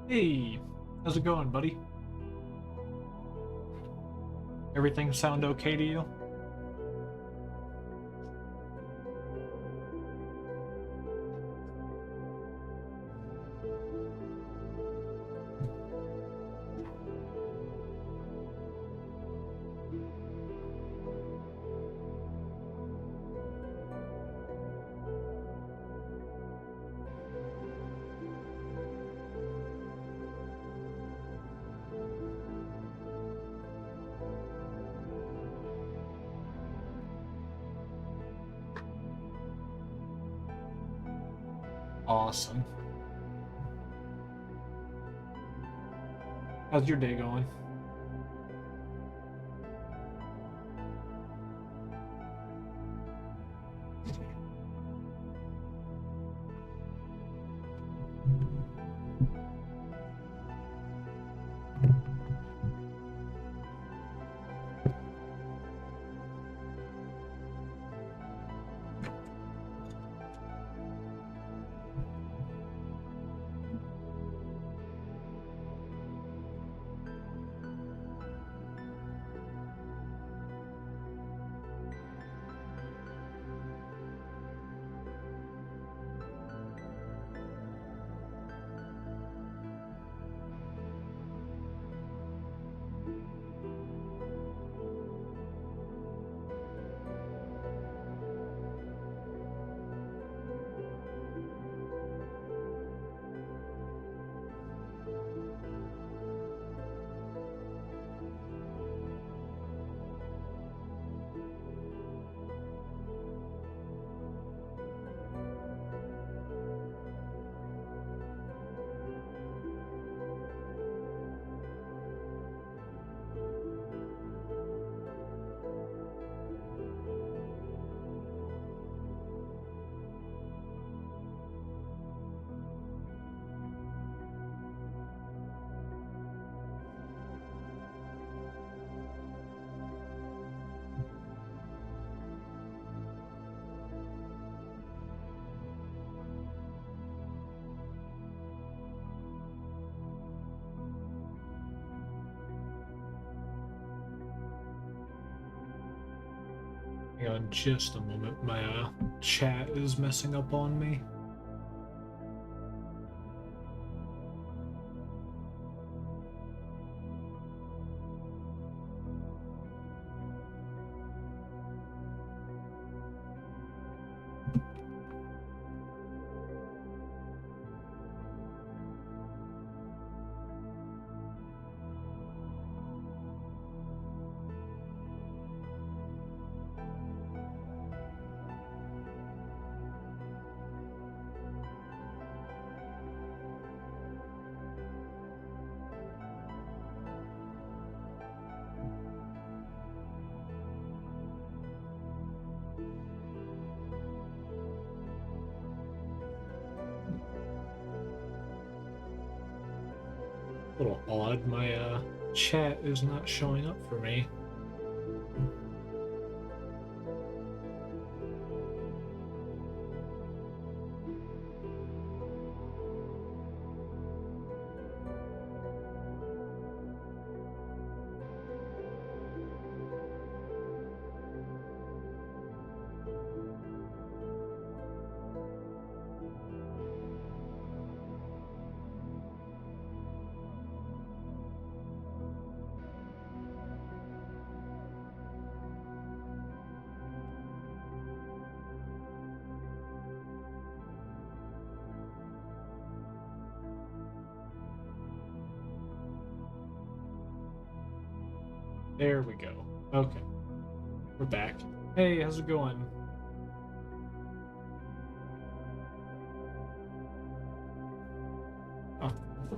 Hey, how's it going, buddy? Everything sound okay to you? Awesome. How's your day going? Hang on just a moment. My chat is messing up on me. A little odd. My chat is not showing up for me. There we go. Okay, we're back. Hey, how's it going?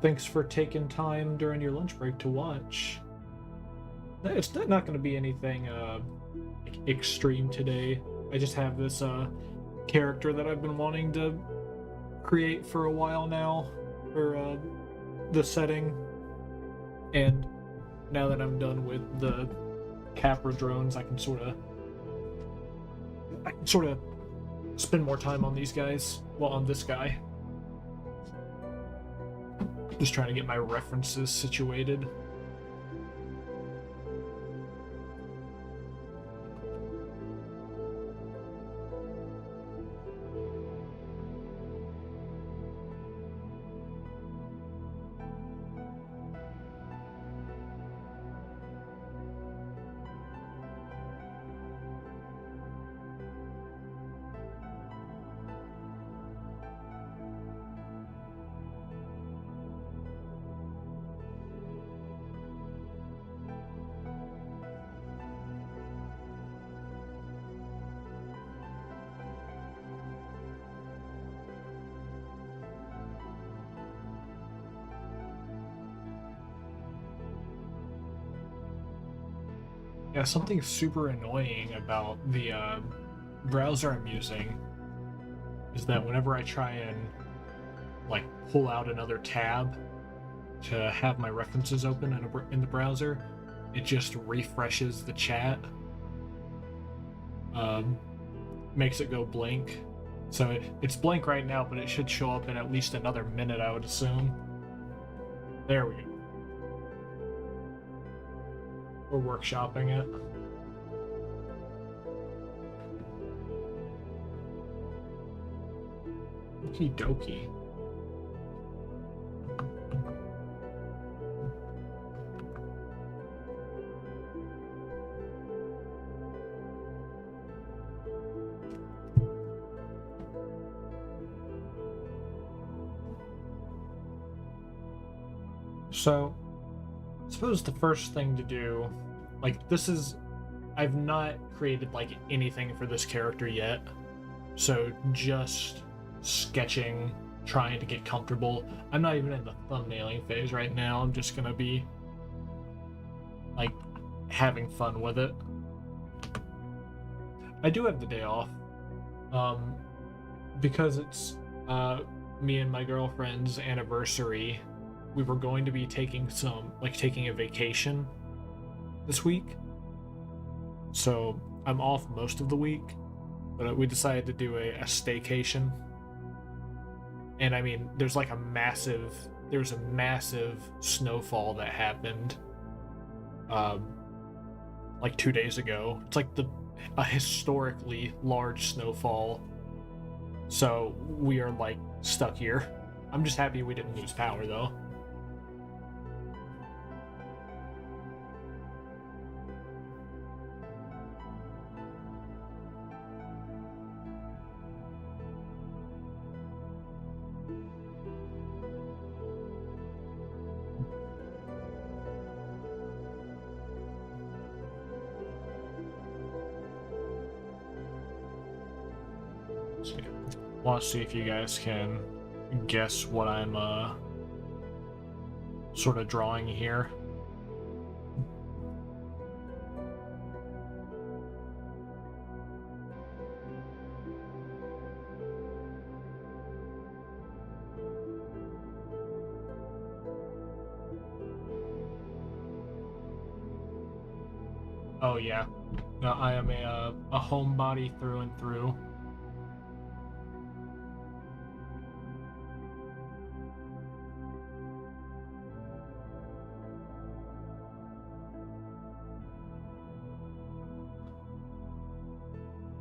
Thanks for taking time during your lunch break to watch. It's not going to be anything like extreme today. I just have this character that I've been wanting to create for a while now for the setting, and now that I'm done with the Capra drones, I can sort of spend more time on these guys. Well, on this guy. Just trying to get my references situated. Yeah, something super annoying about the browser I'm using is that whenever I try and like pull out another tab to have my references open in the browser, it just refreshes the chat, um, makes it go blank. So it's blank right now, but it should show up in at least another minute, I would assume. There we go. We're workshopping it. Okie dokie. So, I suppose the first thing to do, like, I've not created, like, anything for this character yet, so just sketching, trying to get comfortable. I'm not even in the thumbnailing phase right now, I'm just gonna be, like, having fun with it. I do have the day off, because it's, me and my girlfriend's anniversary. We were going to be taking a vacation this week. So I'm off most of the week, but we decided to do a staycation. And I mean, there's a massive snowfall that happened, like 2 days ago. It's like a historically large snowfall. So we are like stuck here. I'm just happy we didn't lose power though. Want to see if you guys can guess what I'm sort of drawing here. Oh yeah, no, I am a homebody through and through.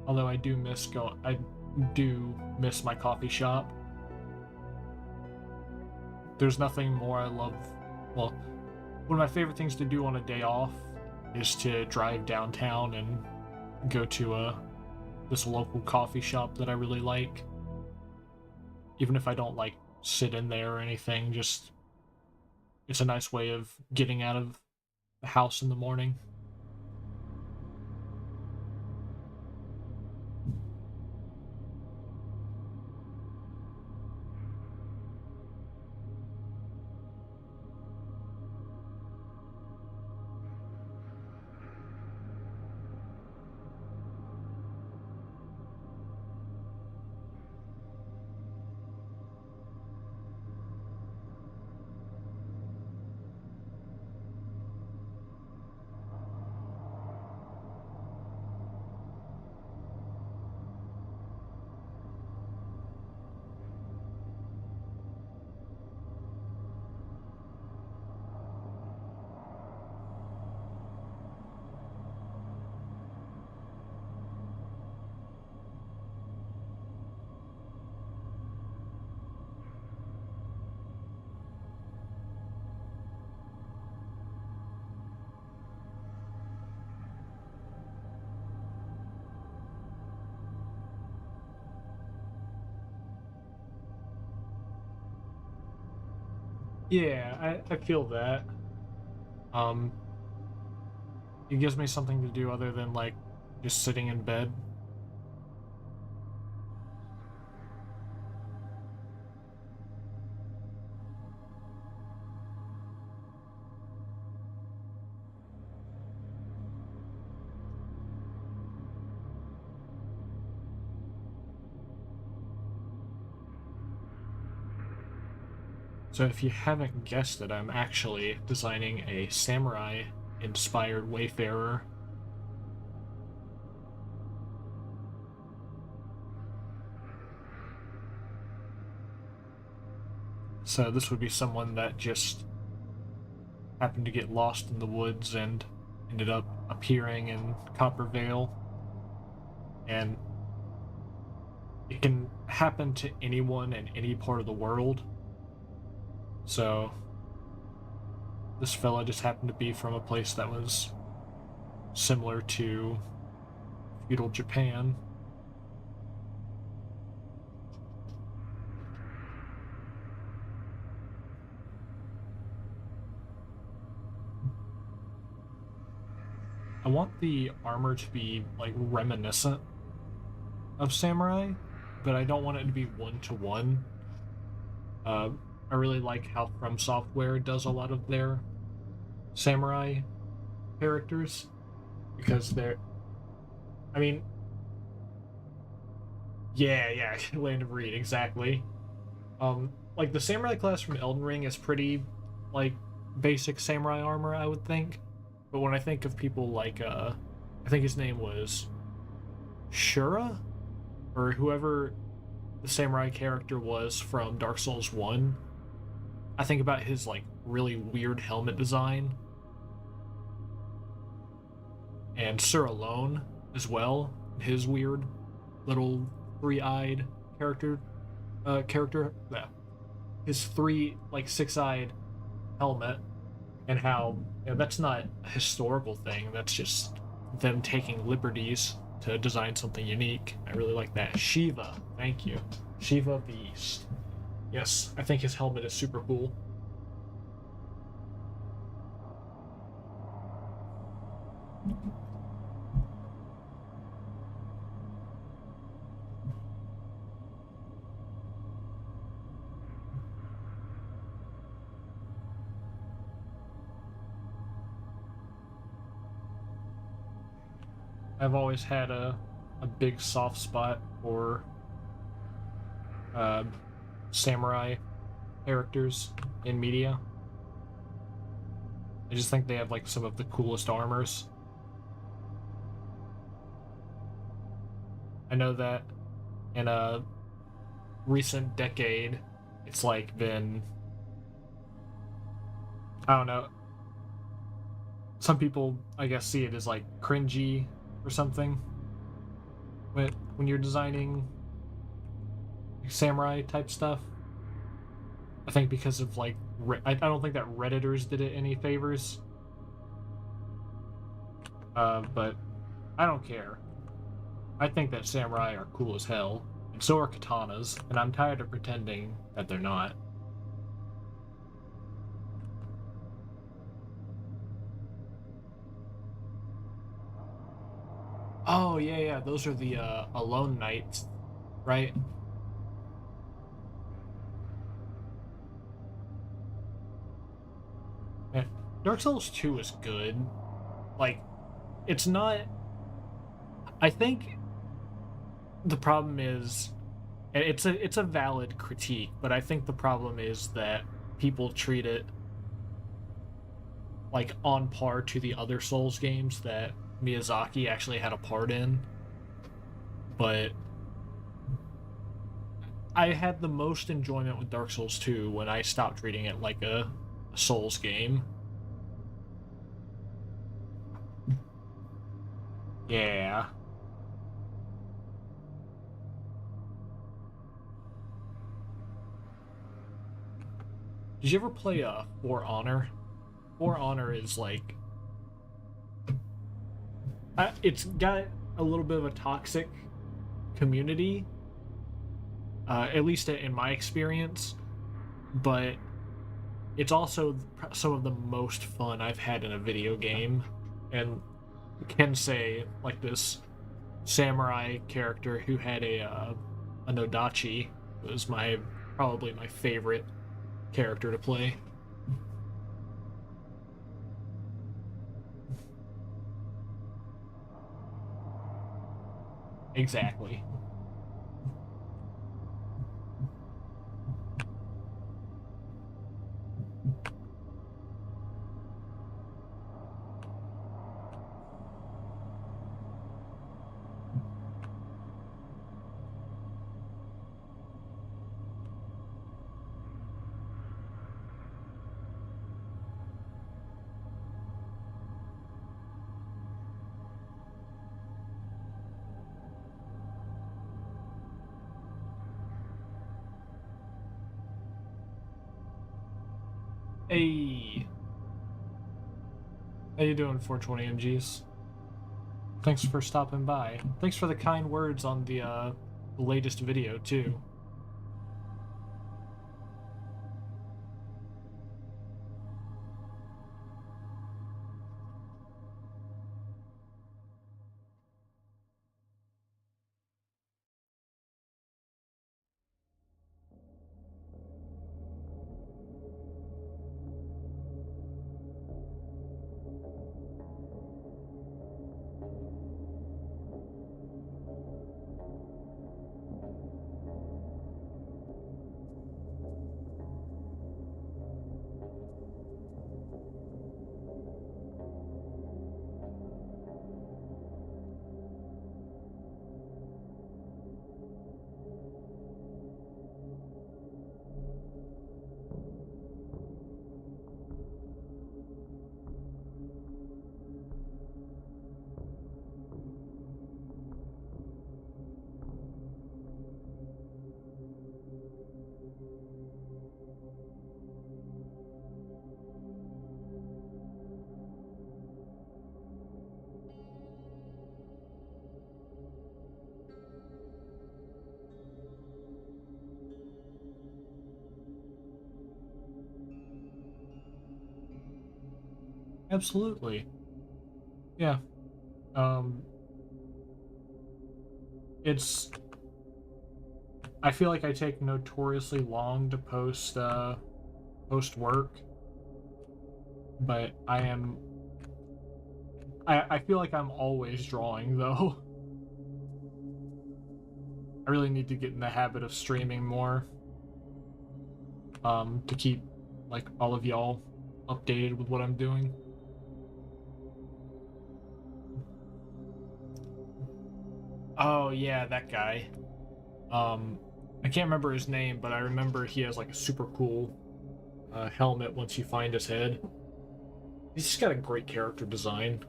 Although I do miss my coffee shop. There's nothing more I love. Well, one of my favorite things to do on a day off is to drive downtown and go to this local coffee shop that I really like. Even if I don't like sit in there or anything, just it's a nice way of getting out of the house in the morning. Yeah, I feel that. Um, it gives me something to do other than like just sitting in bed. So if you haven't guessed it, I'm actually designing a samurai-inspired wayfarer. So this would be someone that just happened to get lost in the woods and ended up appearing in Copper Vale. And it can happen to anyone in any part of the world. So this fella just happened to be from a place that was similar to feudal Japan. I want the armor to be like reminiscent of samurai, but I don't want it to be one to one. I really like how From Software does a lot of their samurai characters because they're, I mean, yeah, Land of Reed, exactly. Like the samurai class from Elden Ring is pretty like basic samurai armor, I would think. But when I think of people like I think his name was Shura or whoever the samurai character was from Dark Souls 1, I think about his like really weird helmet design and Sir Alone as well, his weird little three-eyed character yeah, his three like six-eyed helmet, and how that's not a historical thing, that's just them taking liberties to design something unique. I really like that. Shiva, thank you. Shiva Beast. Yes, I think his helmet is super cool. I've always had a big soft spot for uh, samurai characters in media. I just think they have like some of the coolest armors. I know that in a recent decade, it's like been, I don't know. Some people, I guess, see it as like cringy or something when you're designing samurai type stuff. I think because of like I don't think that redditors did it any favors. But I don't care. I think that samurai are cool as hell, and so are katanas, and I'm tired of pretending that they're not. Oh yeah, those are the alone knights, right? Man, Dark Souls 2 is good. Like, it's not. I think the problem is, and it's a valid critique, but I think the problem is that people treat it like on par to the other Souls games that Miyazaki actually had a part in. But I had the most enjoyment with Dark Souls 2 when I stopped treating it like a Souls game. Yeah. Did you ever play For Honor? For Honor is like it's got a little bit of a toxic community, at least in my experience. But it's also some of the most fun I've had in a video game, and can say like this samurai character who had a Nodachi was my probably my favorite character to play. Exactly. Hey, how you doing, 420 MGs? Thanks for stopping by. Thanks for the kind words on the latest video too. Absolutely. Yeah. Um, it's I feel like I take notoriously long to post work, but I feel like I'm always drawing though. I really need to get in the habit of streaming more, to keep like all of y'all updated with what I'm doing. Oh yeah, that guy. Um, I can't remember his name, but I remember he has like a super cool helmet once you find his head. He's just got a great character design.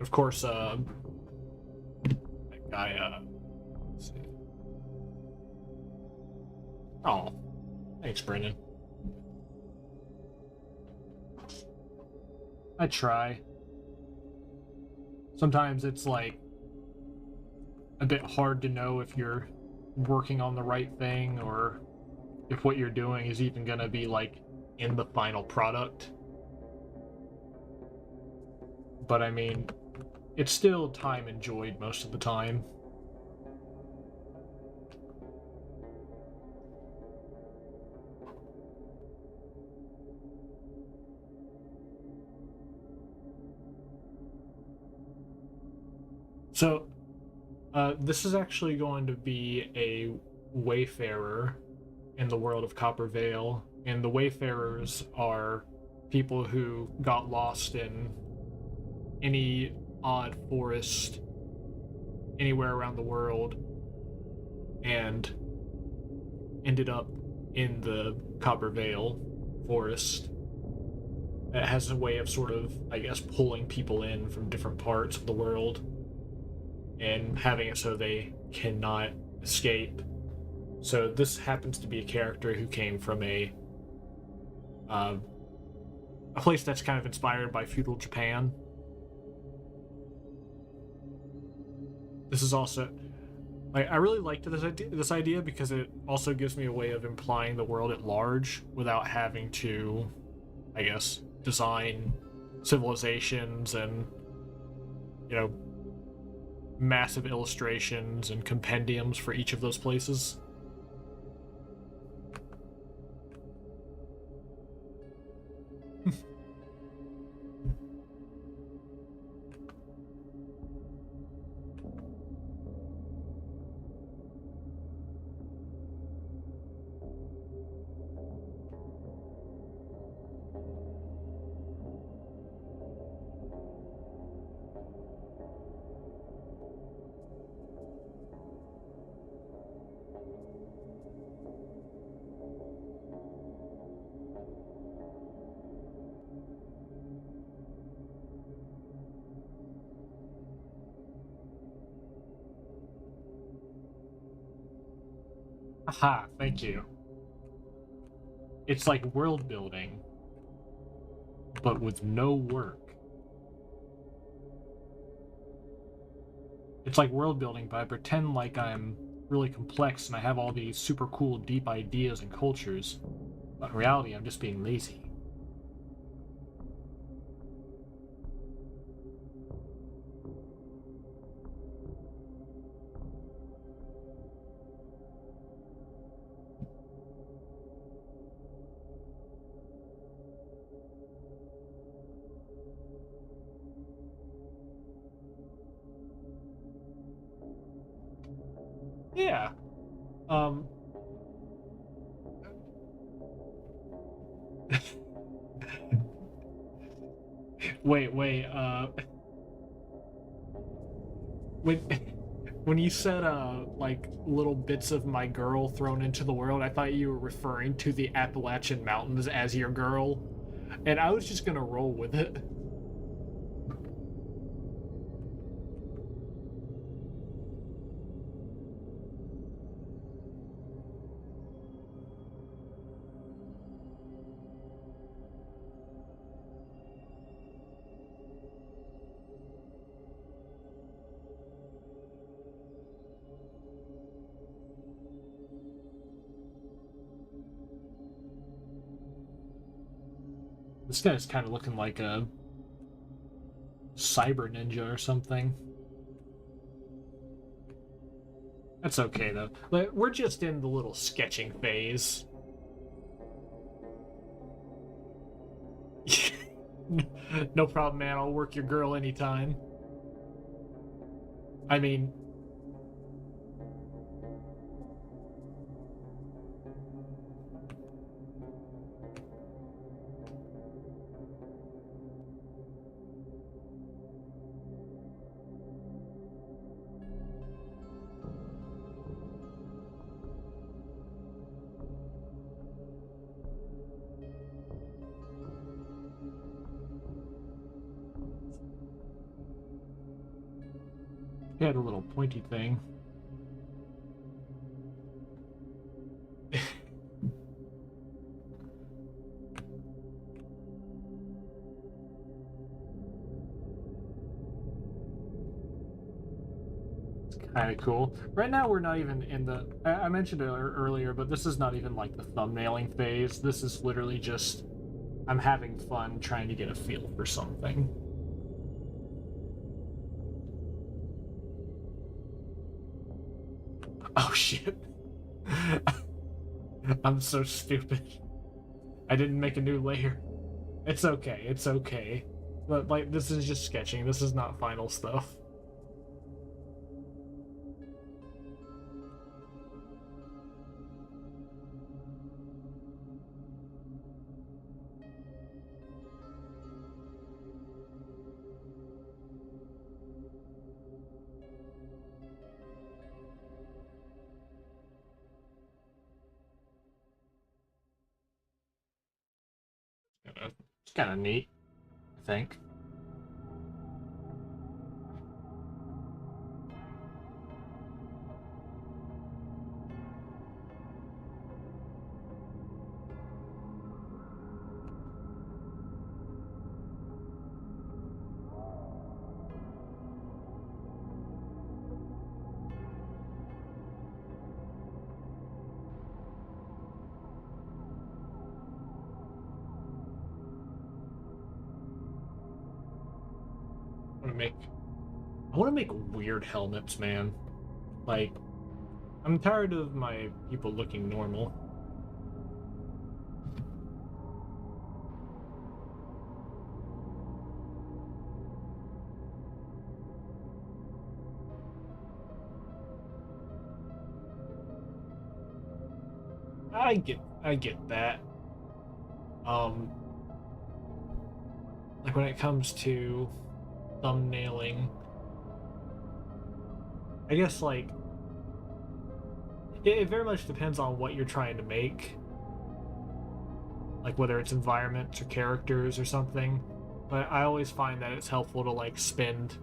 Of course, that guy. Let's see. Oh, thanks, Brendan. I try. Sometimes it's like a bit hard to know if you're working on the right thing or if what you're doing is even gonna be like in the final product. But I mean, it's still time enjoyed most of the time. So, this is actually going to be a wayfarer in the world of Copper Vale, and the wayfarers are people who got lost in any odd forest anywhere around the world and ended up in the Copper Vale forest. It has a way of sort of, I guess, pulling people in from different parts of the world and having it so they cannot escape. So this happens to be a character who came from uh, a place that's kind of inspired by feudal Japan. this is also like I really liked this idea because it also gives me a way of implying the world at large without having to, I guess, design civilizations and, you know, massive illustrations and compendiums for each of those places. Aha, thank you. It's like world building, but with no work. It's like world building, but I pretend like I'm really complex and I have all these super cool, deep ideas and cultures. But in reality, I'm just being lazy. Yeah. Um. Wait. When when you said like little bits of my girl thrown into the world, I thought you were referring to the Appalachian Mountains as your girl, and I was just gonna roll with it. This guy's kind of looking like a cyber ninja or something. That's okay though. We're just in the little sketching phase. No problem, man. I'll work your girl anytime. I mean, he had a little pointy thing. Kind of cool. Right now, we're not even in the. I mentioned it earlier, but this is not even like the thumbnailing phase. This is literally just I'm having fun trying to get a feel for something. Oh shit. I'm so stupid. I didn't make a new layer. It's okay. It's okay. But like, this is just sketching. This is not final stuff. It's kind of neat, I think. I want to make weird helmets, man. Like, I'm tired of my people looking normal. I get that. Um, like when it comes to thumbnailing, I guess like it very much depends on what you're trying to make, like whether it's environments or characters or something. But I always find that it's helpful to like spend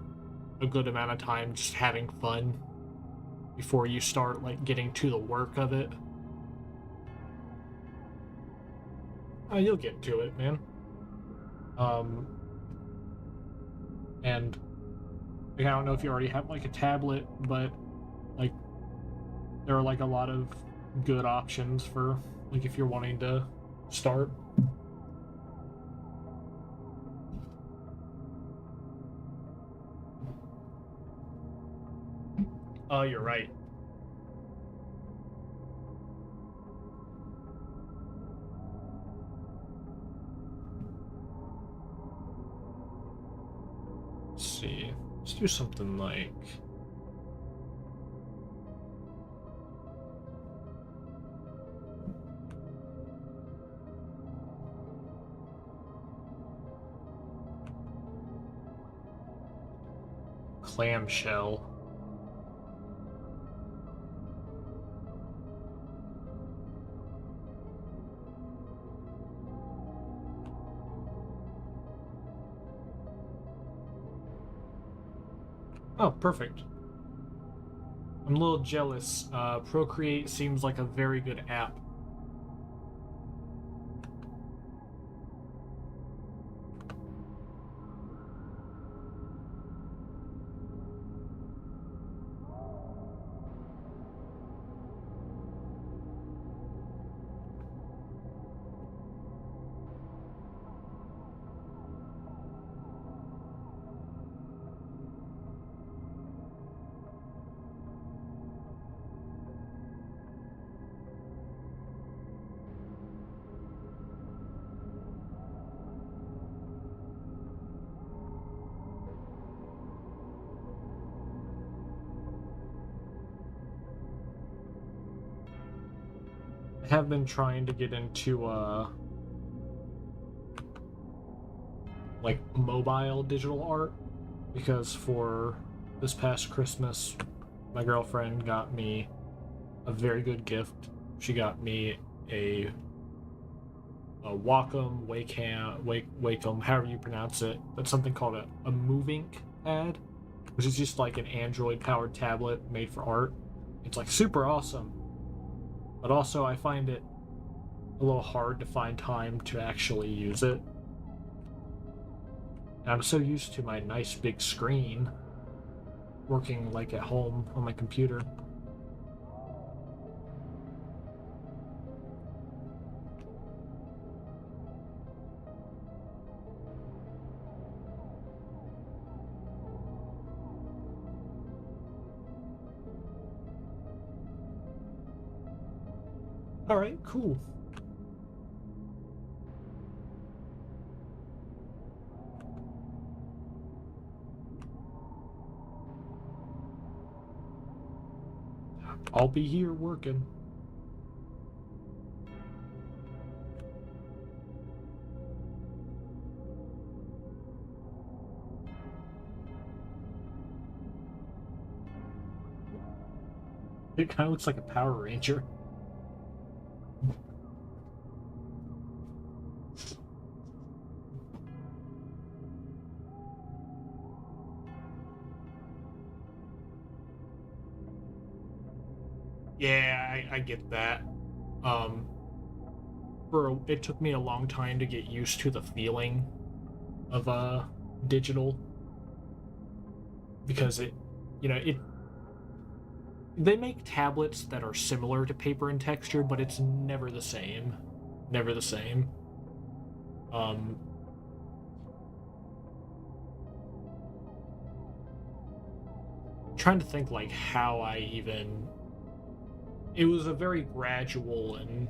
a good amount of time just having fun before you start like getting to the work of it. You'll get to it, man. Um, and like, I don't know if you already have like a tablet, but like there are like a lot of good options for like if you're wanting to start. Oh, you're right. Let's see. Let's do something like clamshell. Oh, perfect. I'm a little jealous. Procreate seems like a very good app. I have been trying to get into like mobile digital art because for this past Christmas my girlfriend got me a very good gift. She got me a Wacom, however you pronounce it. That's something called a moving pad, which is just like an Android powered tablet made for art. It's like super awesome, but also I find it a little hard to find time to actually use it. And I'm so used to my nice big screen working like at home on my computer. All right, cool. I'll be here working. It kind of looks like a Power Ranger. Yeah, I get that. Um, it took me a long time to get used to the feeling of digital because it they make tablets that are similar to paper in texture, but it's never the same. Never the same. Um, trying to think like how I even. It was a very gradual and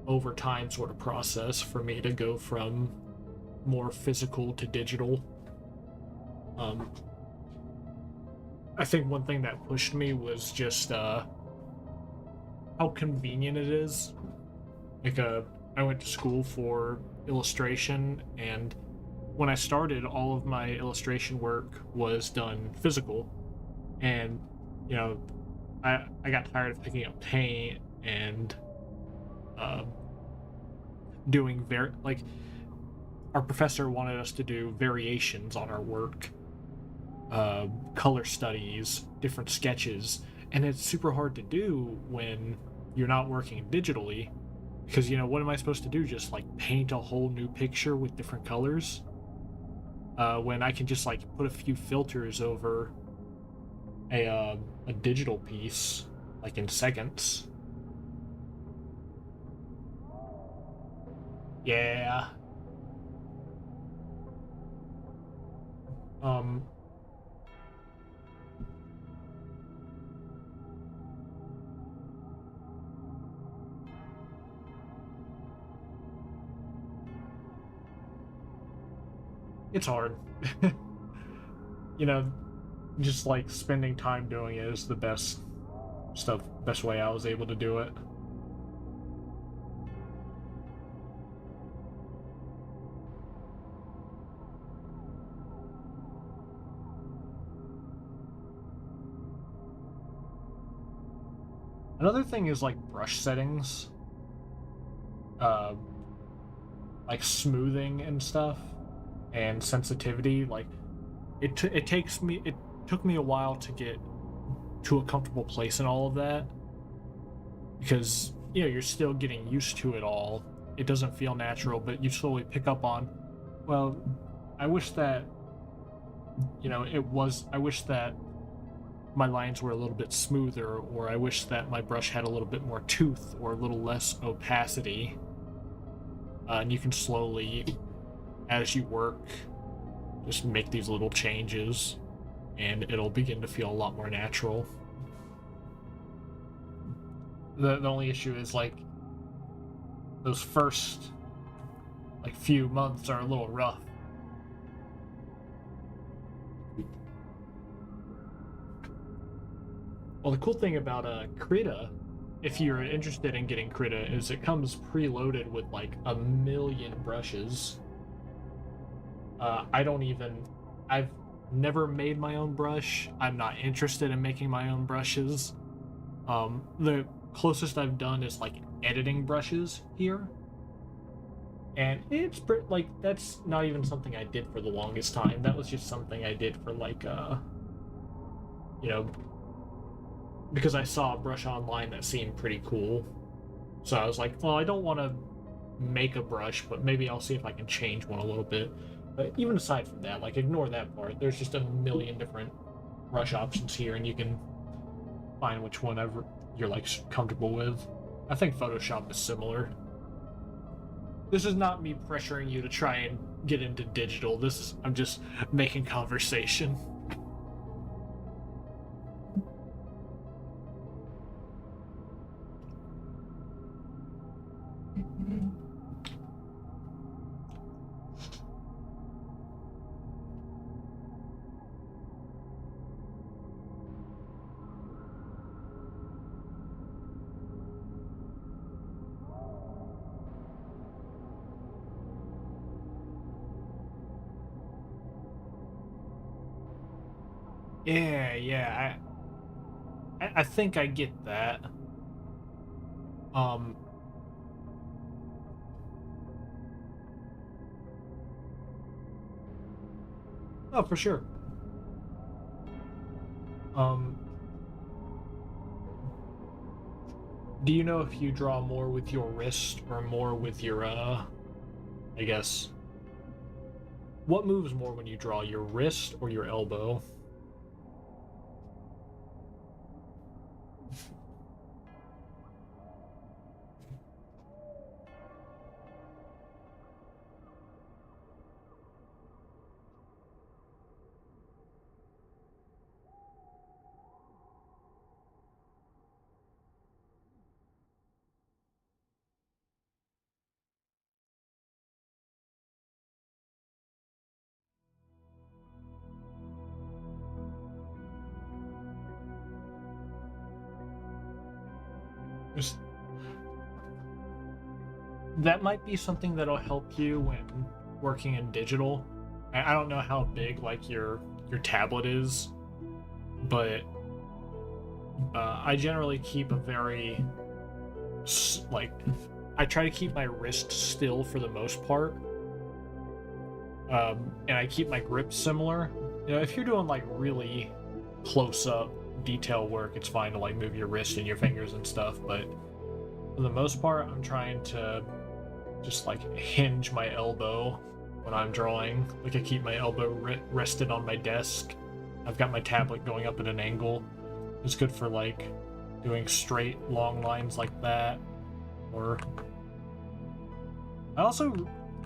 over time sort of process for me to go from more physical to digital. Um, I think one thing that pushed me was just how convenient it is. Like, I went to school for illustration, and when I started, all of my illustration work was done physical, and you know, I got tired of picking up paint and uh, doing like our professor wanted us to do variations on our work, color studies, different sketches, and it's super hard to do when you're not working digitally because what am I supposed to do? Just like paint a whole new picture with different colors? When I can just like put a few filters over a digital piece like in seconds. Yeah. Um. It's hard. you know, just like spending time doing it is the best way I was able to do it. Another thing is like brush settings, uh, like smoothing and stuff, and sensitivity. Like it took me a while to get to a comfortable place in all of that because you're still getting used to it all. It doesn't feel natural, but you slowly pick up on. Well, I wish that it was. I wish that my lines were a little bit smoother, or I wish that my brush had a little bit more tooth or a little less opacity. And you can slowly, as you work, just make these little changes, and it'll begin to feel a lot more natural. The only issue is like those first like few months are a little rough. Well, the cool thing about Krita, if you're interested in getting Krita, is it comes preloaded with like a million brushes. I don't even. I've never made my own brush. I'm not interested in making my own brushes. The closest I've done is like editing brushes here, and it's like that's not even something I did for the longest time. That was just something I did for like you know, because I saw a brush online that seemed pretty cool. So I was like, well, I don't want to make a brush, but maybe I'll see if I can change one a little bit. But even aside from that, like ignore that part. There's just a million different brush options here, and you can find which one ever you're like comfortable with. I think Photoshop is similar. This is not me pressuring you to try and get into digital. I'm just making conversation. Yeah, yeah. I think I get that. Um, oh, for sure. Um, do you know if you draw more with your wrist or more with your I guess what moves more when you draw, your wrist or your elbow? Just, that might be something that'll help you when working in digital. I don't know how big like your tablet is, but I generally keep a very like I try to keep my wrist still for the most part, and I keep my grip similar. You know, if you're doing like really close up detail work, it's fine to like move your wrist and your fingers and stuff, but for the most part, I'm trying to just like hinge my elbow when I'm drawing. Like I keep my elbow rested on my desk. I've got my tablet going up at an angle. It's good for like doing straight long lines like that. Or I also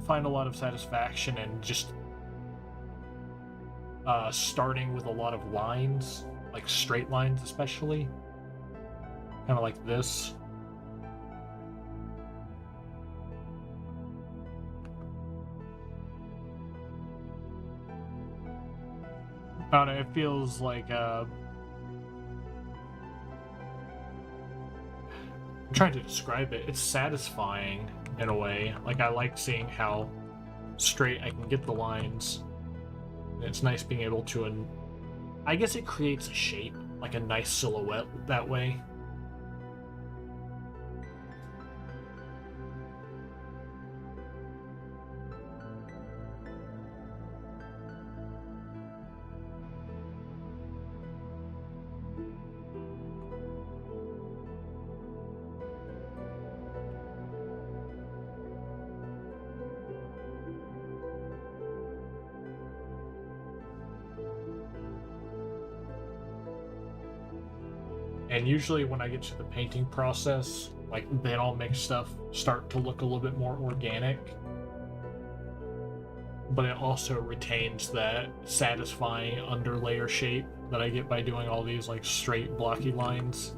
find a lot of satisfaction in just starting with a lot of lines, like straight lines especially. Kind of like this. I don't know, it feels like I'm trying to describe it. It's satisfying in a way. Like I like seeing how straight I can get the lines. And it's nice being able to I guess it creates a shape, like a nice silhouette that way. And usually when I get to the painting process, like then I'll make stuff start to look a little bit more organic. But it also retains that satisfying underlayer shape that I get by doing all these like straight blocky lines.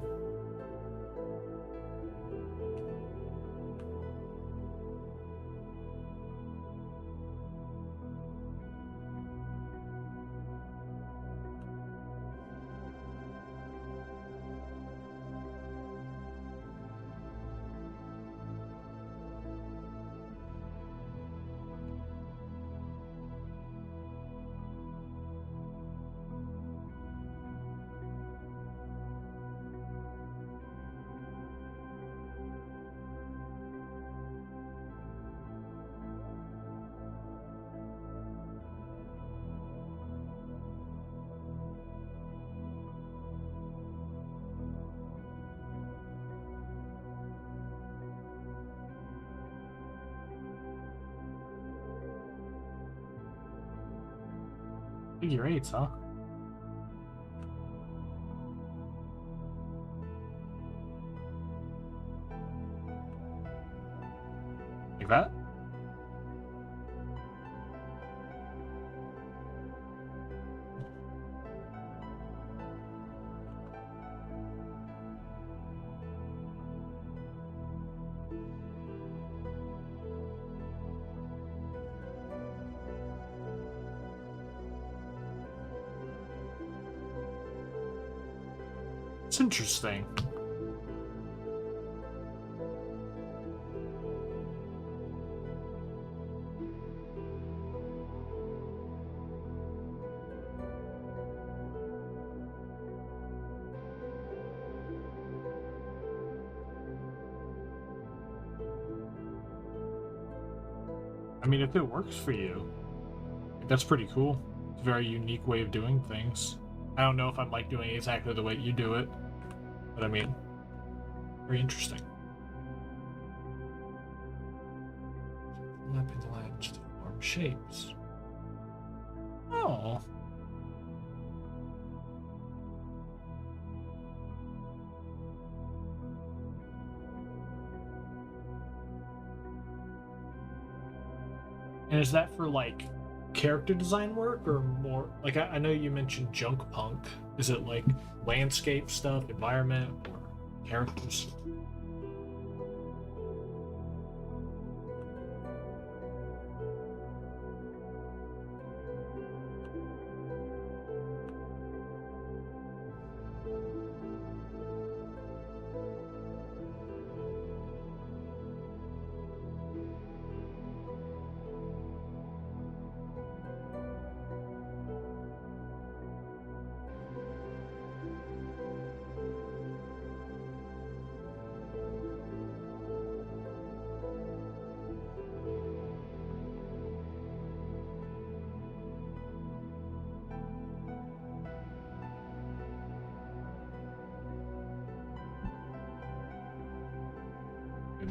Figure eights, huh? Like that? It's interesting. I mean, if it works for you, that's pretty cool. It's a very unique way of doing things. I don't know if I'm like doing exactly the way you do it, but I mean, very interesting. Mapping the lines to form shapes. Oh. And is that for like character design work or more like I know you mentioned junk punk. Is it like landscape stuff, environment, or characters?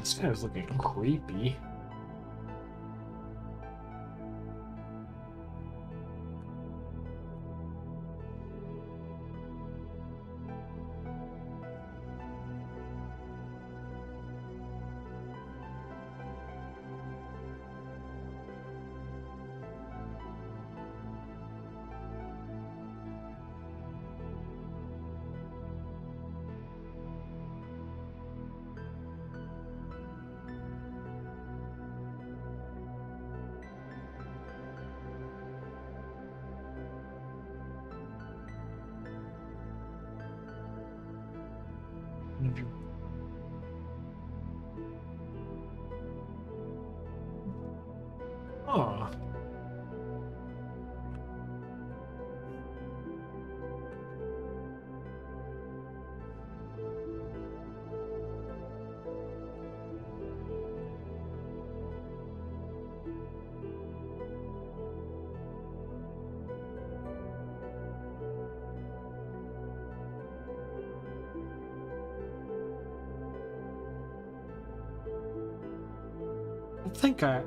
This guy's looking creepy. Oh.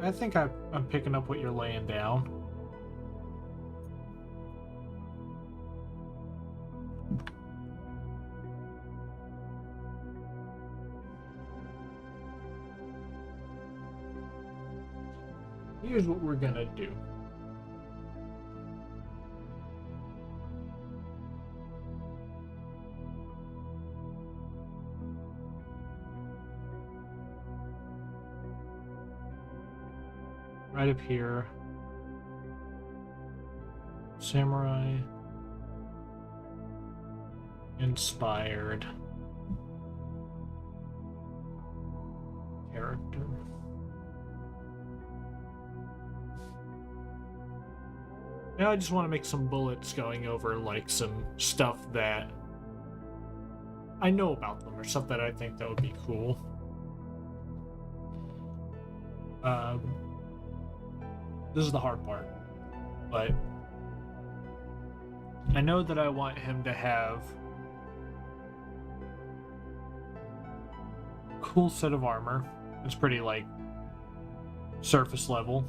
I think I'm picking up what you're laying down. Here's what we're gonna do. Right up here. Samurai. Inspired. Character. Now I just want to make some bullets going over like some stuff that I know about them or stuff that I think that would be cool. This is the hard part, but I know that I want him to have a cool set of armor. It's pretty like surface level.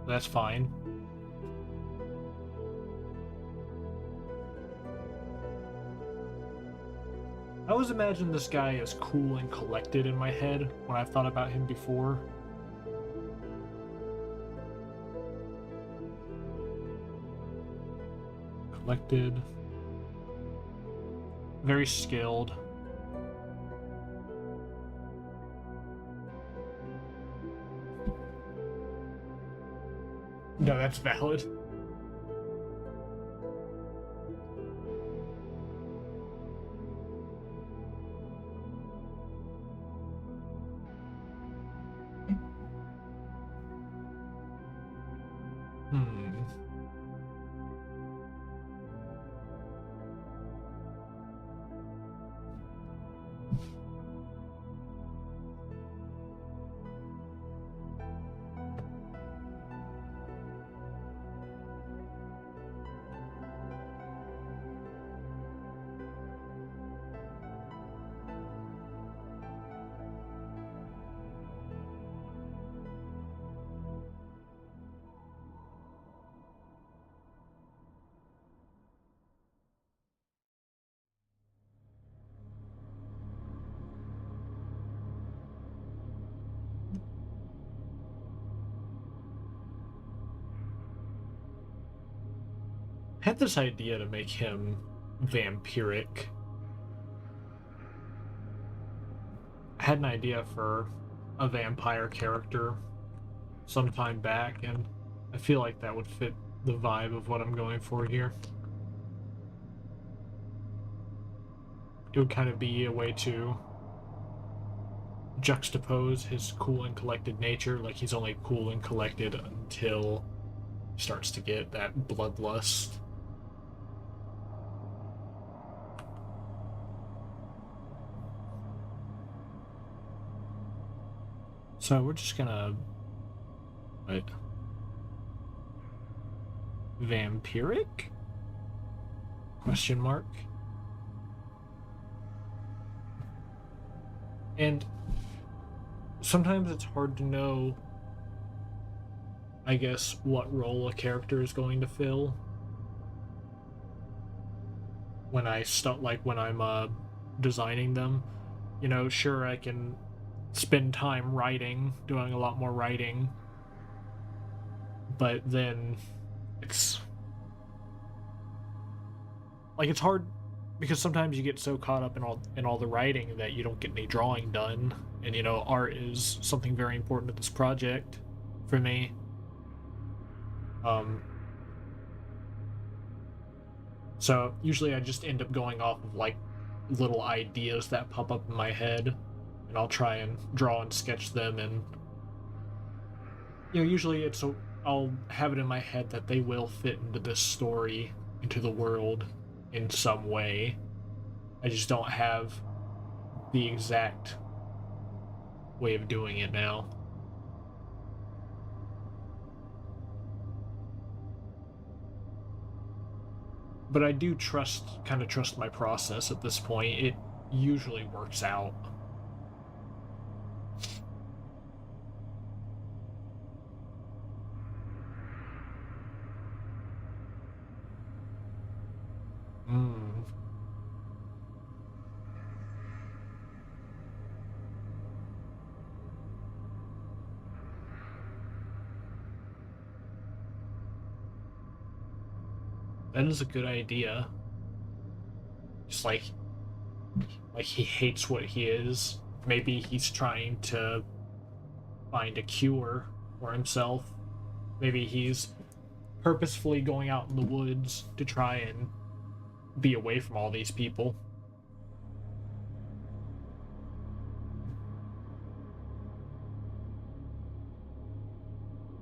That's fine. I always imagined this guy as cool and collected in my head when I've thought about him before. Collected. Very skilled. No, that's valid. I had this idea to make him vampiric. I had an idea for a vampire character some time back, and I feel like that would fit the vibe of what I'm going for here. It would kind of be a way to juxtapose his cool and collected nature. Like, he's only cool and collected until he starts to get that bloodlust. So we're just gonna... What? Vampiric? Question mark. And sometimes it's hard to know, I guess, what role a character is going to fill when I start, like when I'm designing them. You know, sure, I can spend time writing, doing a lot more writing, but then it's like it's hard because sometimes you get so caught up in all the writing that you don't get any drawing done. And you know, art is something very important to this project for me. Um, so usually I just end up going off of like little ideas that pop up in my head, and I'll try and draw and sketch them. And you know, usually I'll have it in my head that they will fit into this story, into the world in some way. I just don't have the exact way of doing it now. But I do kind of trust my process at this point. It usually works out. Mm. That is a good idea. Just like he hates what he is. Maybe he's trying to find a cure for himself. Maybe he's purposefully going out in the woods to try and be away from all these people.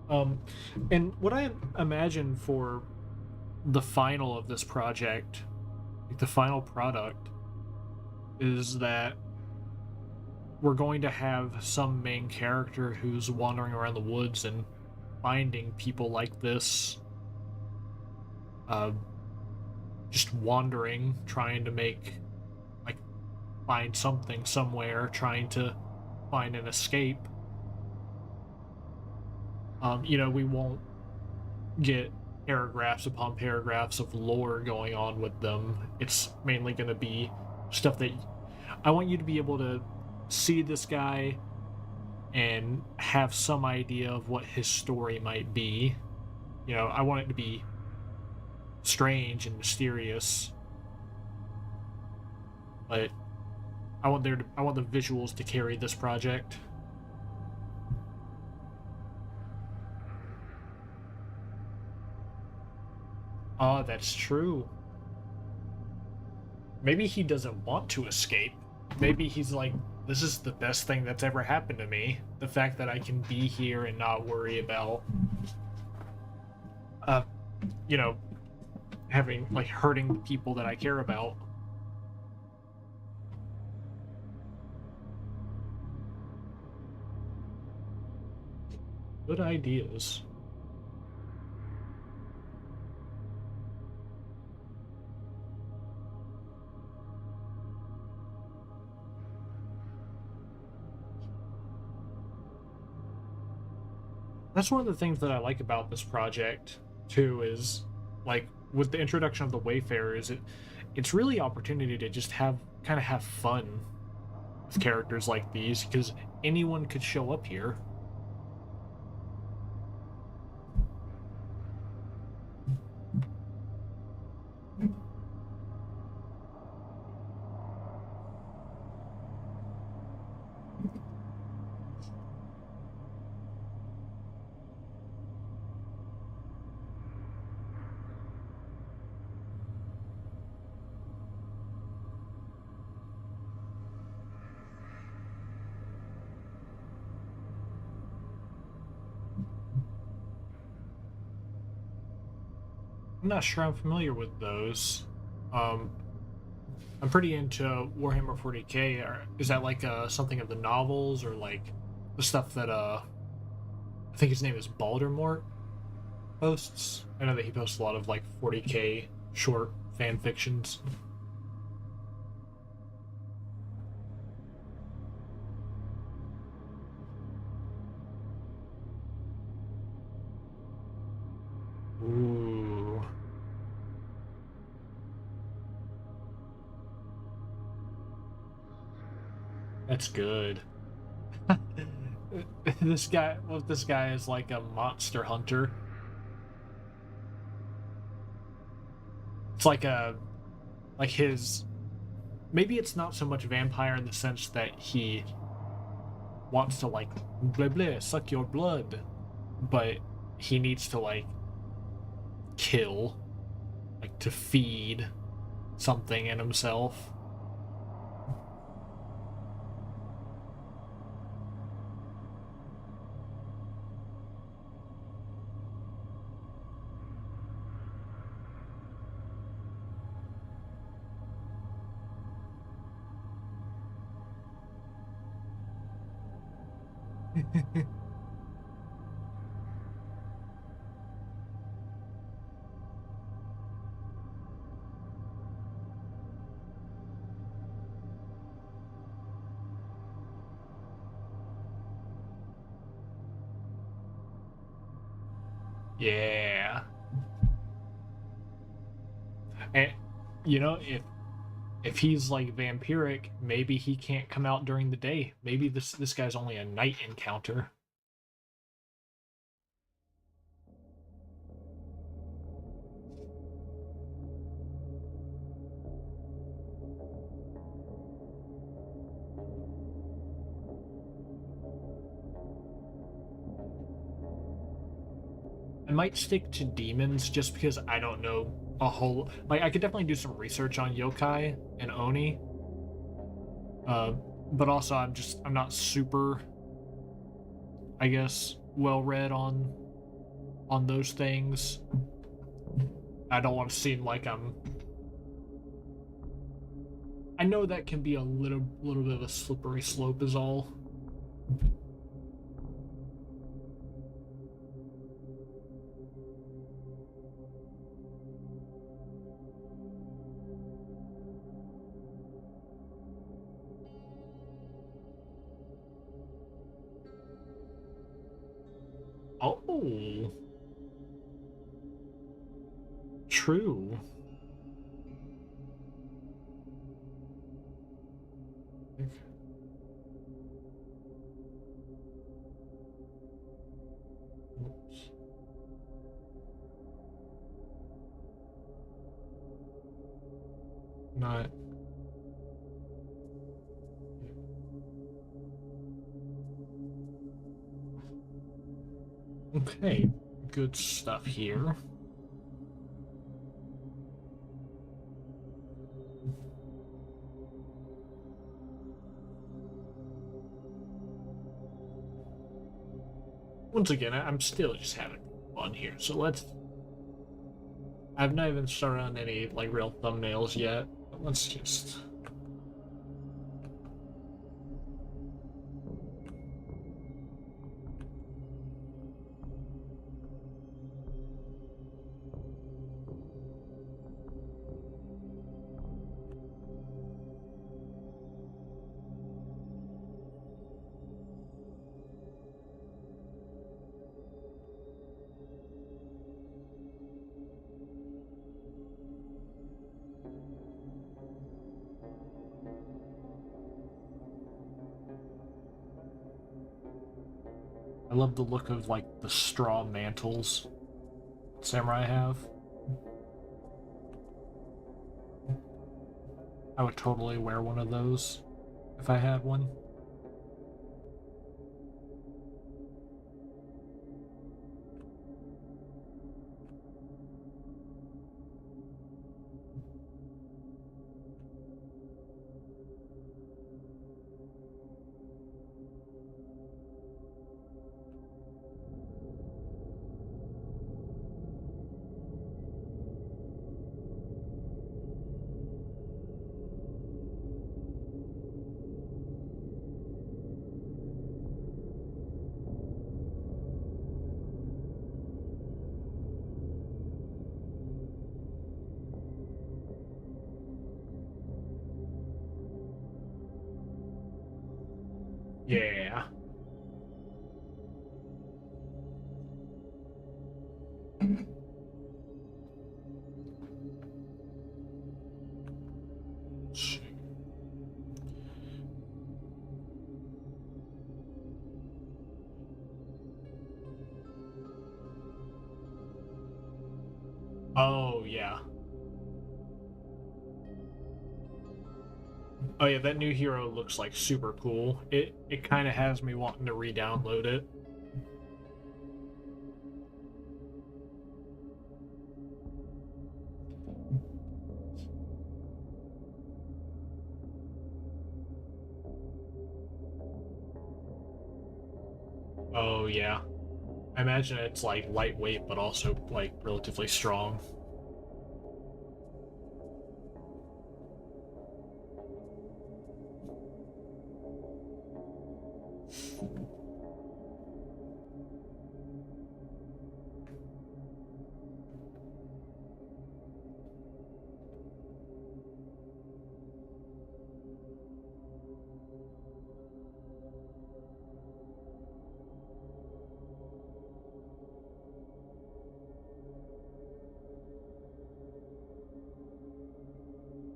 Um, and what I imagine for the final of this project, like the final product, is that we're going to have some main character who's wandering around the woods and finding people like this, uh, just wandering, trying to like, find something somewhere, trying to find an escape. You know, we won't get paragraphs upon paragraphs of lore going on with them. It's mainly going to be stuff that I want you to be able to see this guy and have some idea of what his story might be. You know, I want it to be strange and mysterious, but I want the visuals to carry this project. Ah, that's true. Maybe he doesn't want to escape. Maybe he's like, this is the best thing that's ever happened to me. The fact that I can be here and not worry about, uh, you know, having, like, hurting the people that I care about. Good ideas. That's one of the things that I like about this project too, is like with the introduction of the Wayfarers, it's really opportunity to just have fun with characters like these, because anyone could show up here. I'm not sure I'm familiar with those. Um, I'm pretty into Warhammer 40k. Is that like something of the novels, or like the stuff that I think his name is Baldermort posts? I know that he posts a lot of like 40k short fan fictions. Ooh, that's good. This guy, well, this guy is like a monster hunter. It's like like his, maybe it's not so much vampire in the sense that he wants to like blah blah suck your blood, but he needs to like kill, like to feed something in himself. Yeah, and if he's like vampiric, maybe he can't come out during the day. Maybe this guy's only a night encounter. I might stick to demons just because I don't know a whole, like I could definitely do some research on yokai and oni, uh, but also I'm not super, I guess, well read on those things. I don't want to seem like I know that can be a little bit of a slippery slope is all. Oh, true. Not okay. Good stuff here. Once again, I'm still just having fun here. So I've not even started on any like real thumbnails yet. But let's just. I love the look of like the straw mantles samurai have. I would totally wear one of those if I had one. Yeah. Oh yeah. Oh yeah, that new hero looks like super cool. It kind of has me wanting to re-download it. Oh yeah. I imagine it's like lightweight but also like relatively strong.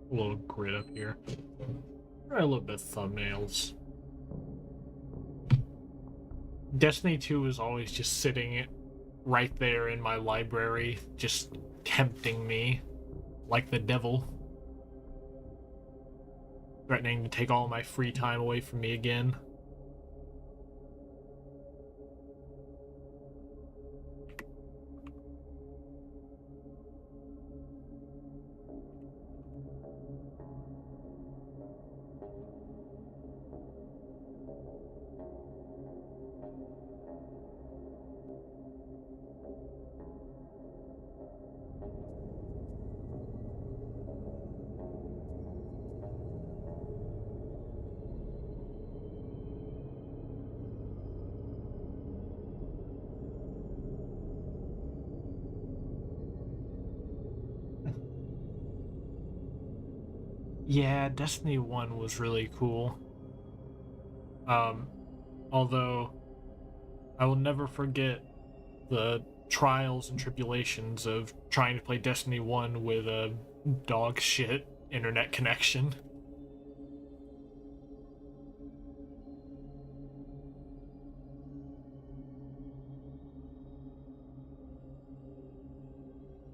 A little grid up here. Try a little bit of thumbnails. Destiny 2 is always just sitting right there in my library, just tempting me like the devil, threatening to take all my free time away from me again. Yeah, Destiny 1 was really cool. Um, although I will never forget the trials and tribulations of trying to play Destiny 1 with a dog shit internet connection.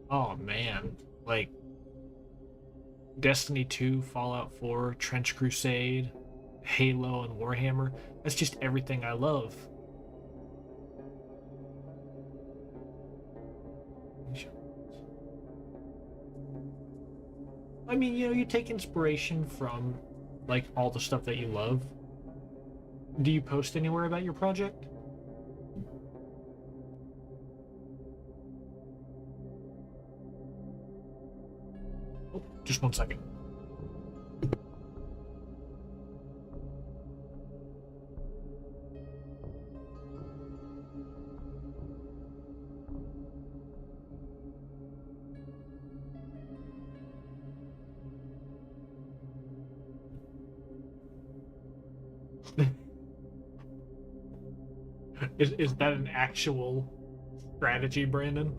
Oh man, like Destiny 2, Fallout 4, Trench Crusade, Halo, and Warhammer. That's just everything I love. I mean, you take inspiration from like all the stuff that you love. Do you post anywhere about your project? Oh, just one second. Is that an actual strategy, Brandon?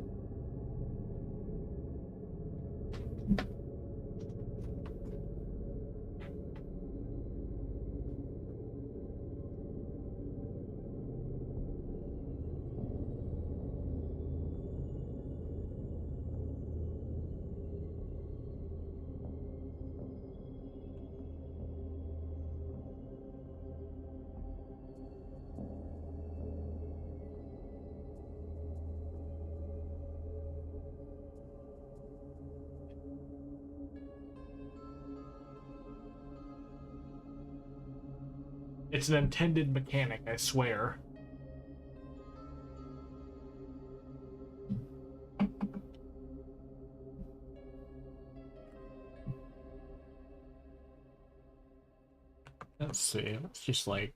It's an intended mechanic, I swear. Let's see. Let's just like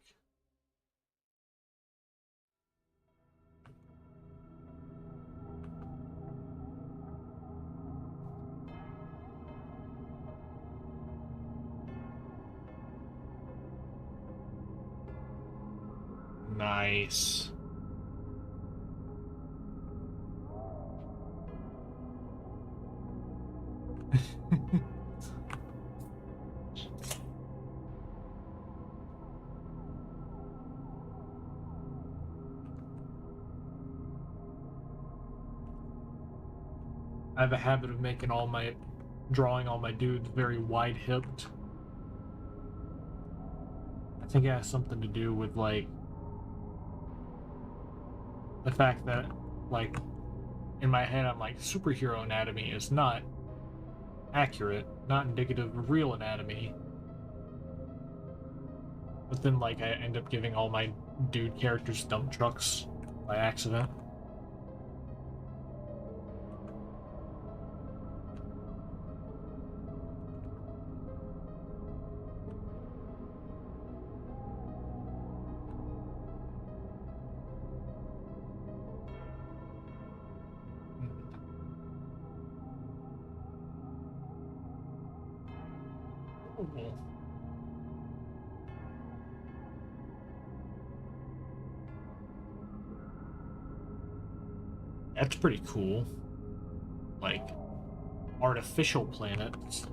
nice. I have a habit of making drawing all my dudes very wide-hipped. I think it has something to do with, like, the fact that, like, in my head, I'm like, superhero anatomy is not accurate, not indicative of real anatomy. But then, like, I end up giving all my dude characters dump trucks by accident. Oh, that's pretty cool. Like, artificial planets.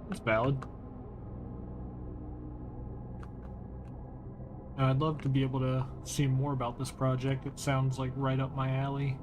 That's valid. I'd love to be able to see more about this project. It sounds like right up my alley.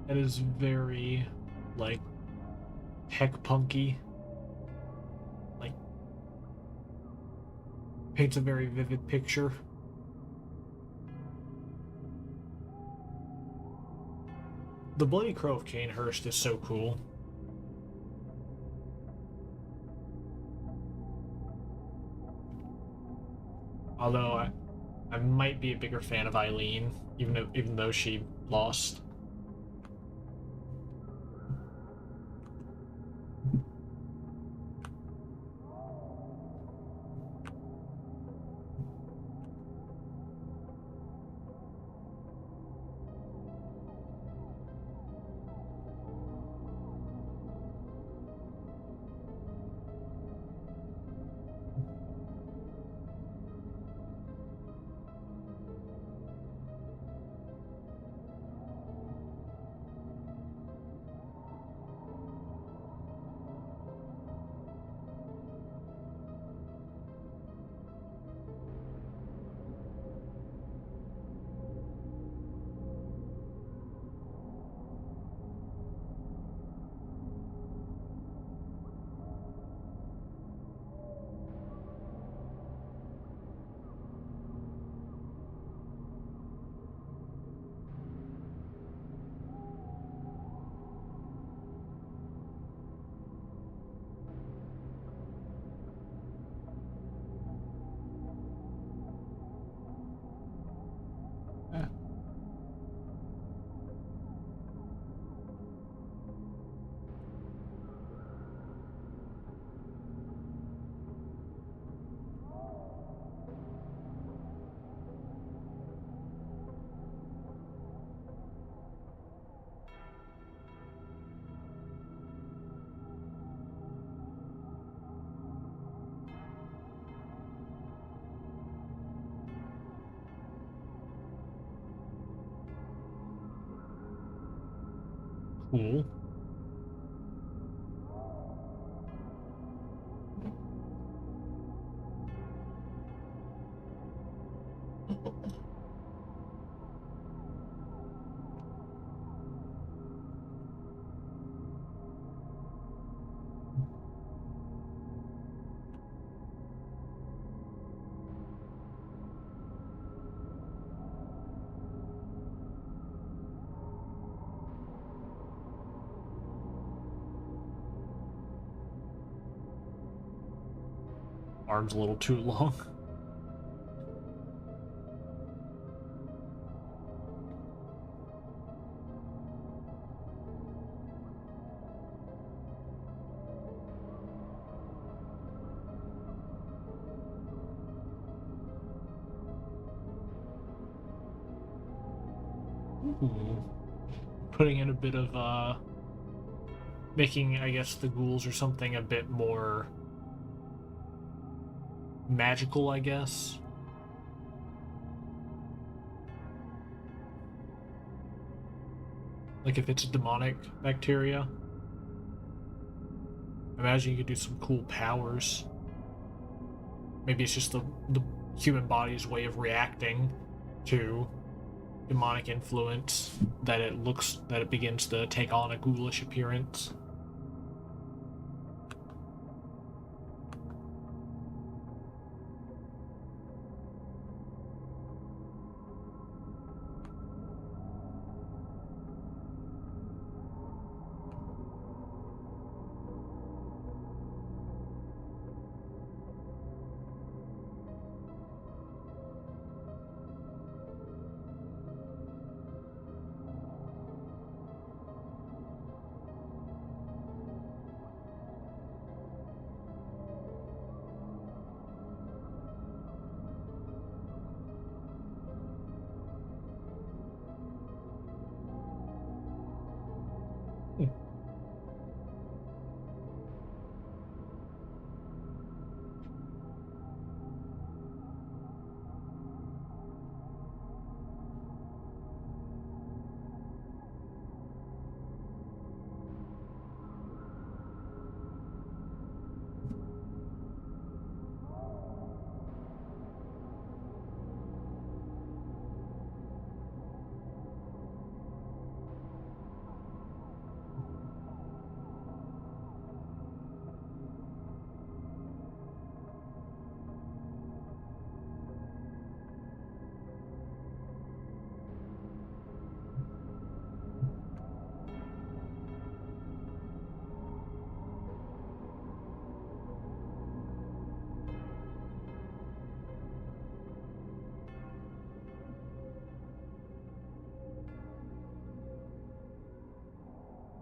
That is very, like, tech punky. Like, paints a very vivid picture. The Bloody Crow of Canehurst is so cool. Although I might be a bigger fan of Eileen, even though she lost. Cool. Arm's a little too long. Ooh. Putting in a bit of making, I guess, the ghouls or something a bit more magical, I guess. Like if it's a demonic bacteria. Imagine you could do some cool powers. Maybe it's just the human body's way of reacting to demonic influence that it begins to take on a ghoulish appearance.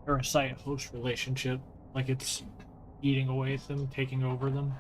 Parasite host relationship, like it's eating away at them, taking over them.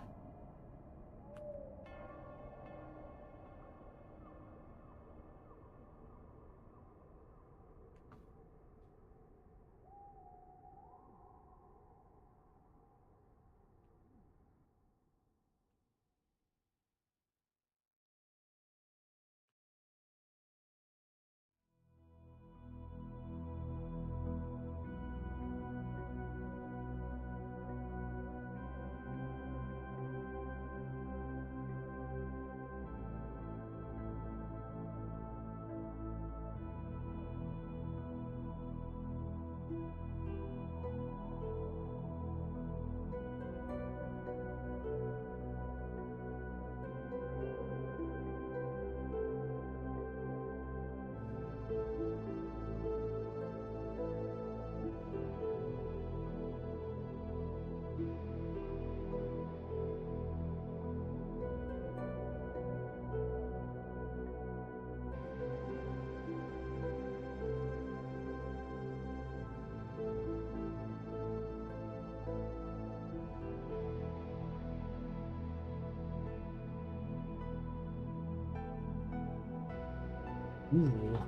Ooh.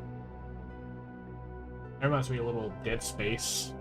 That reminds me a little of Dead Space.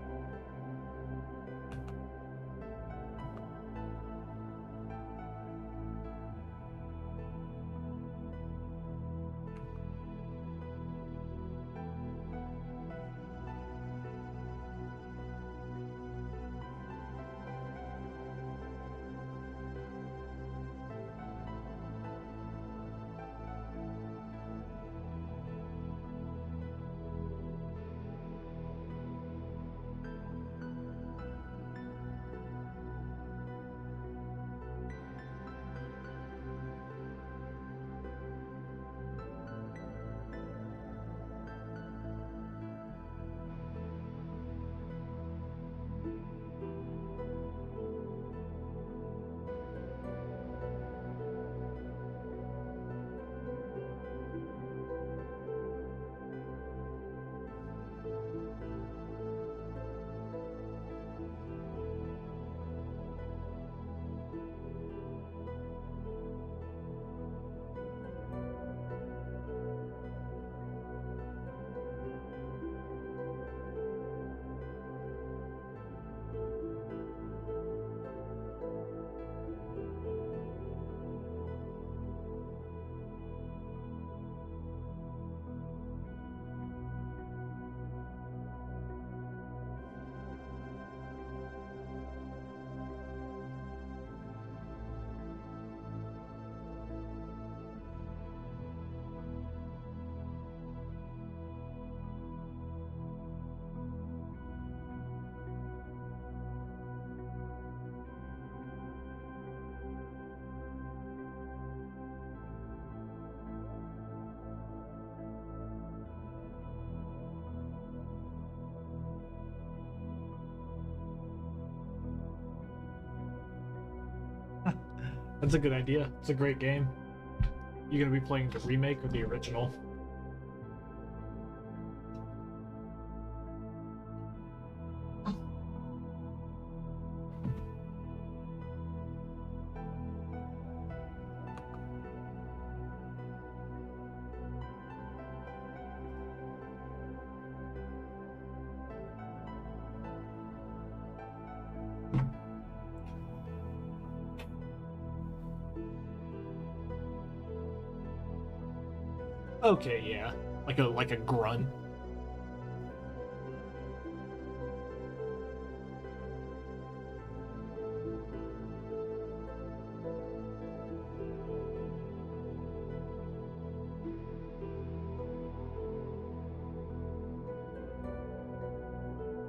That's a good idea. It's a great game. You gonna be playing the remake or the original? Okay, yeah. Like a grunt.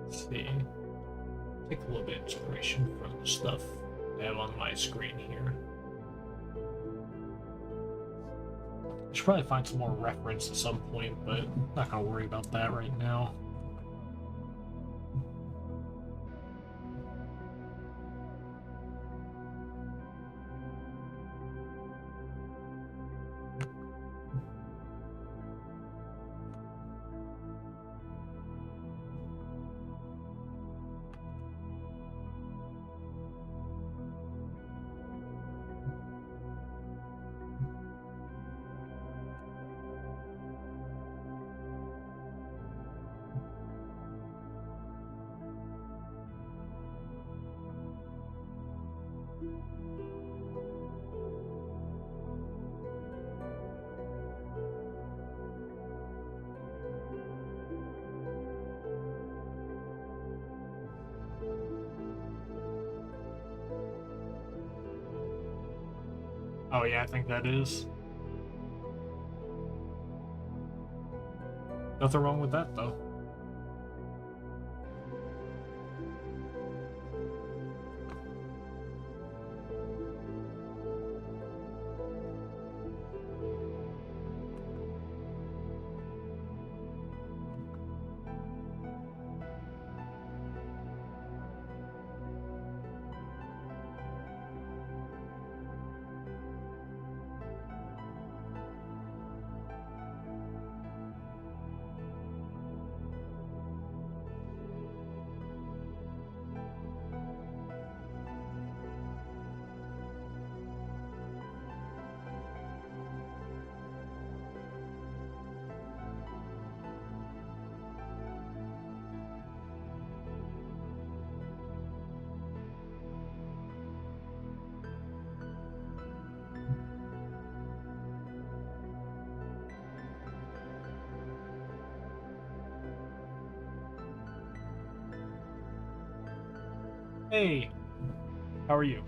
Let's see. Take a little bit of inspiration from the stuff I have on my screen here. I should probably find some more reference at some point, but I'm not gonna worry about that right now. Oh yeah, I think that is. Nothing wrong with that though. Hey, how are you?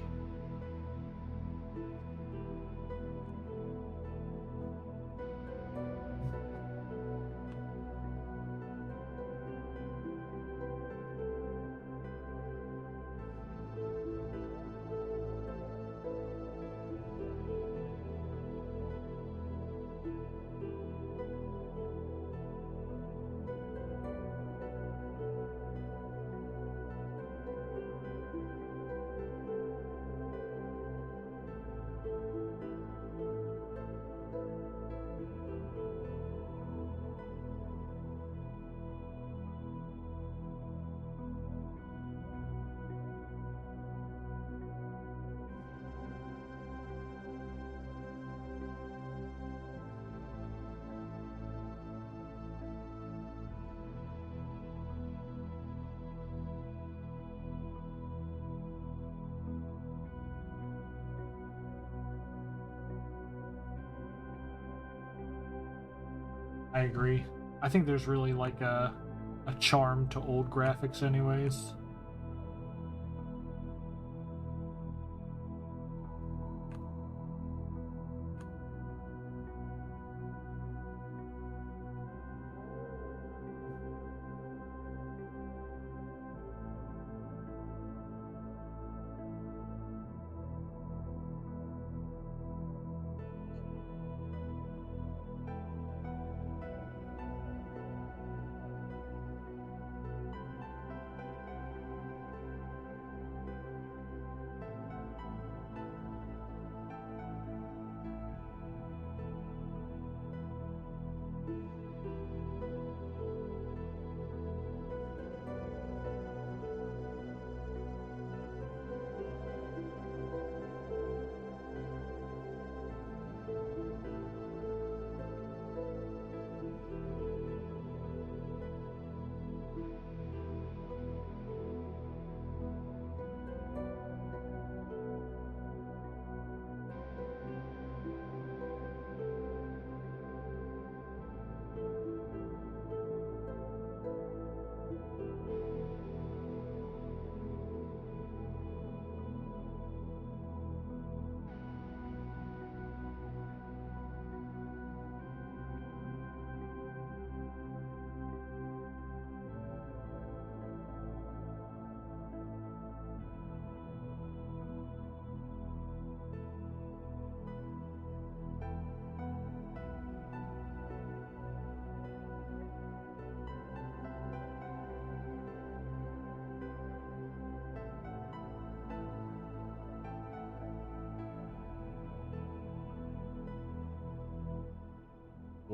I agree. I think there's really like a charm to old graphics anyways.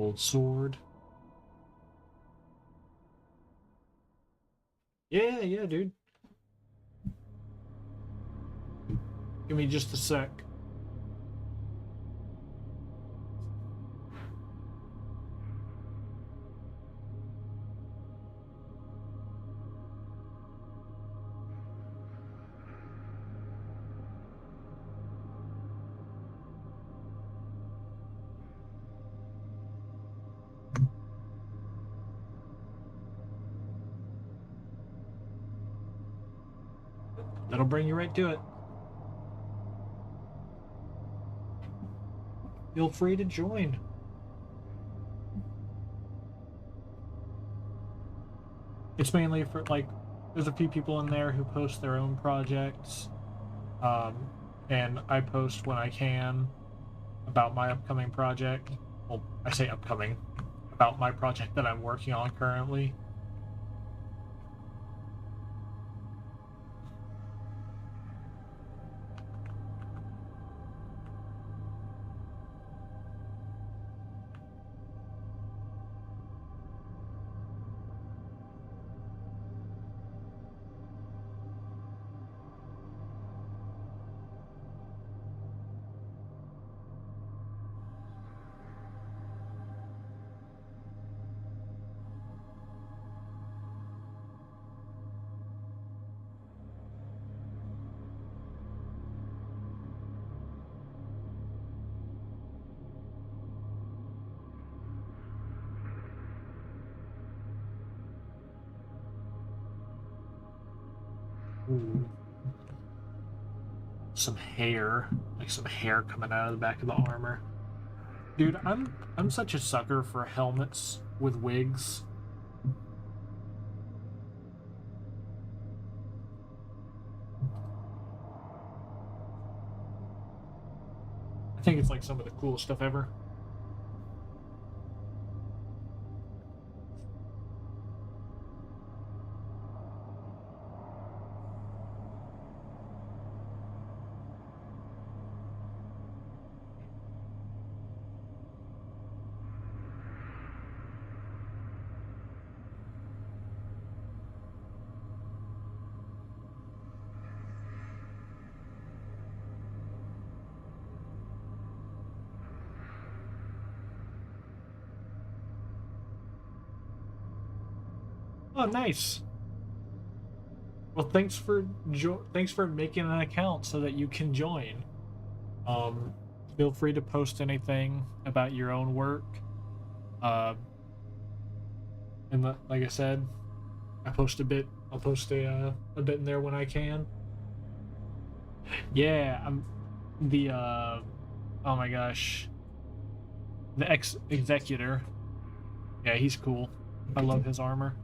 Old sword. Yeah, yeah, dude. Give me just a sec. That'll bring you right to it. Feel free to join. It's mainly for like, there's a few people in there who post their own projects, um, and I post when I can about my upcoming project. Well, I say upcoming, about my project that I'm working on currently. Ooh. Some hair, like some hair coming out of the back of the armor. Dude, I'm such a sucker for helmets with wigs. I think it's like some of the coolest stuff ever. Oh, nice. Well, thanks for making an account so that you can join. Um, Feel free to post anything about your own work. Uh, like I said, I post a bit. I'll post a bit in there when I can. Yeah, I'm the oh my gosh, the ex executor. Yeah, he's cool. I love his armor.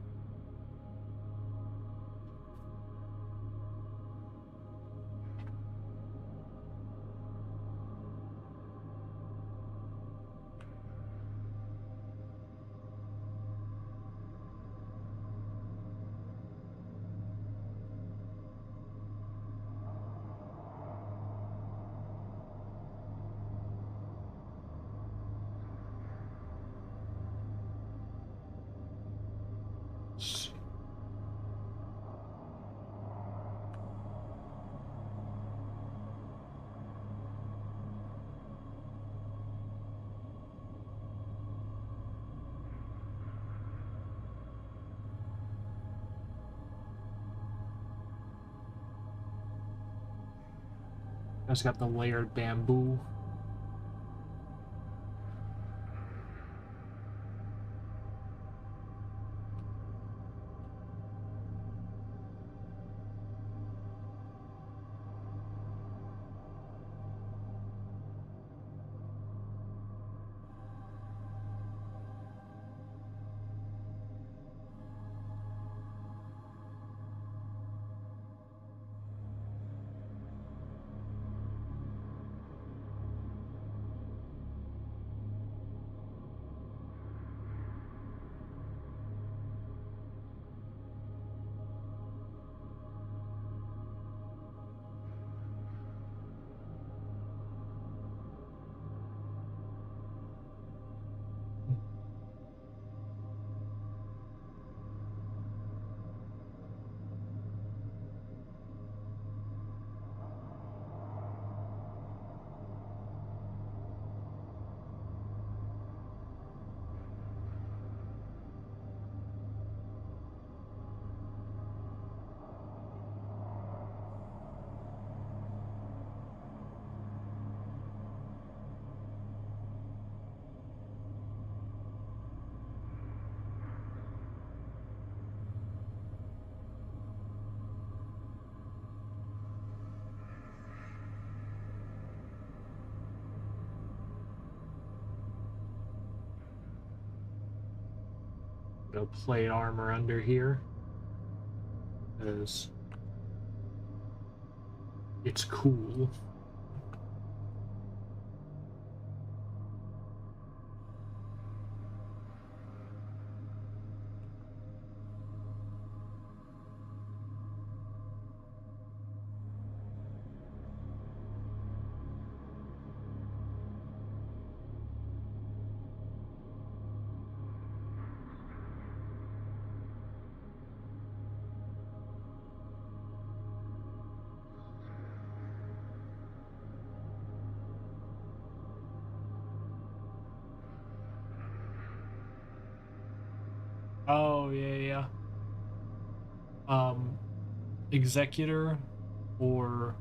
It's got the layered bamboo. Go plate armor under here. Because it's cool. Oh yeah, yeah. Um, Executor or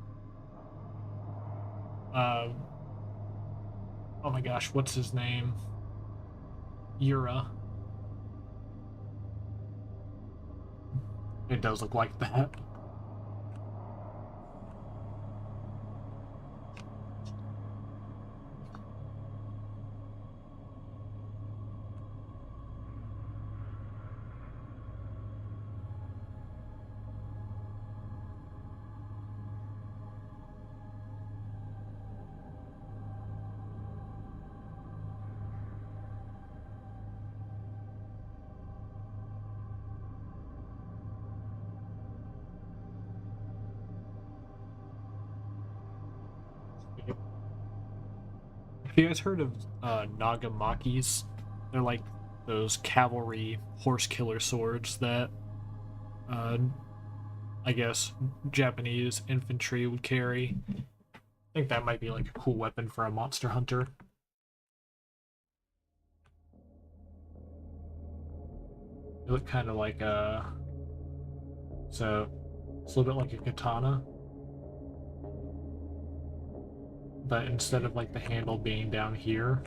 um, oh my gosh, what's his name? Yura. It does look like that. Have you guys heard of Nagamakis? They're like those cavalry horse killer swords that uh, I guess Japanese infantry would carry. I think that might be like a cool weapon for a monster hunter. They look kind of like so it's a little bit like a katana, but instead of like the handle being down here,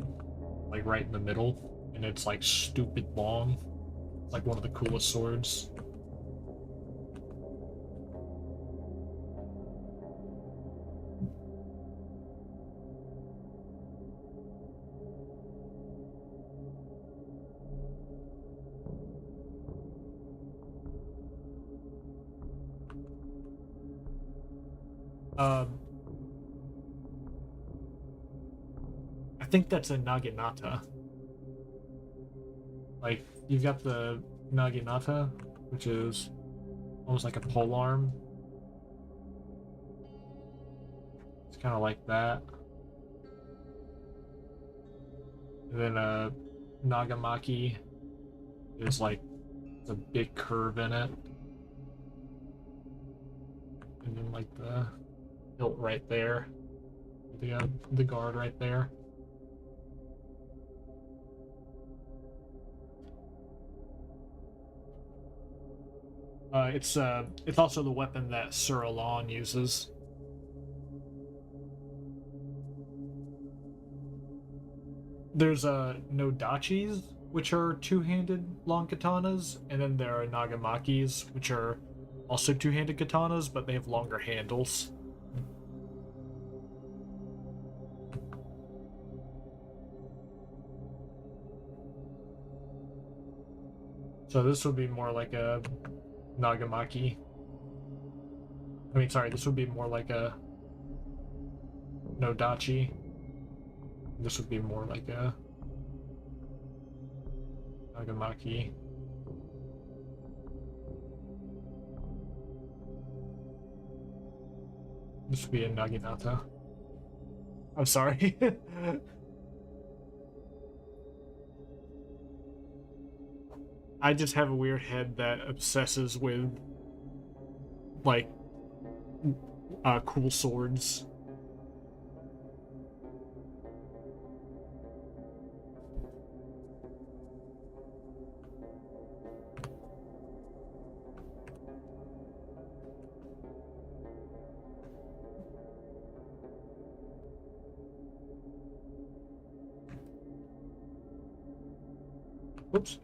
like right in the middle, and it's like stupid long, like one of the coolest swords. Um, I think that's a naginata. Like you've got the naginata, which is almost like a pole arm. It's kind of like that. And then nagamaki is like the big curve in it, and then like the hilt right there, the guard right there. It's also the weapon that Sir Alon uses. There's Nodachis, which are two-handed long katanas, and then there are Nagamakis, which are also two-handed katanas, but they have longer handles. So this would be more like a Nagamaki. I mean, sorry, this would be more like a Nodachi. This would be more like a Nagamaki. This would be a Naginata. I'm sorry. I just have a weird head that obsesses with like cool swords. Whoops.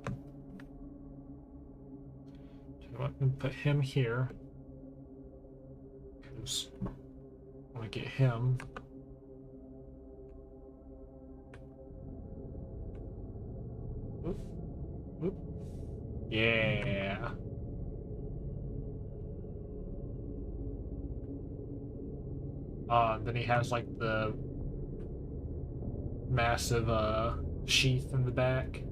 So I'm gonna put him here because I want to get him. Oop, oop. Yeah. Then he has like the massive sheath in the back.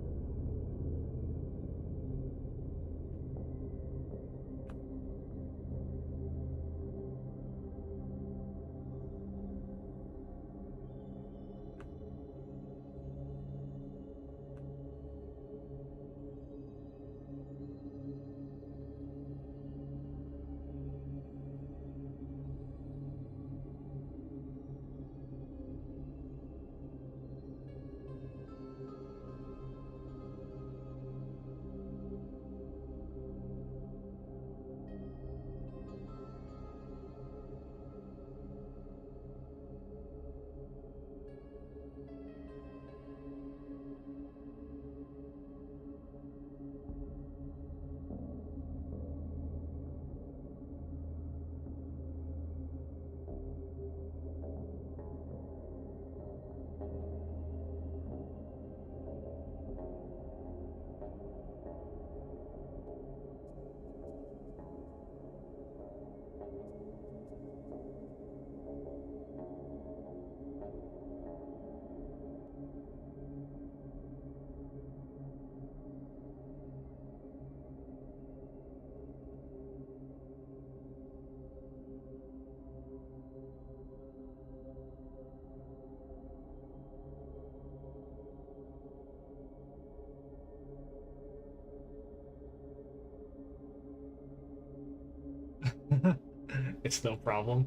It's no problem.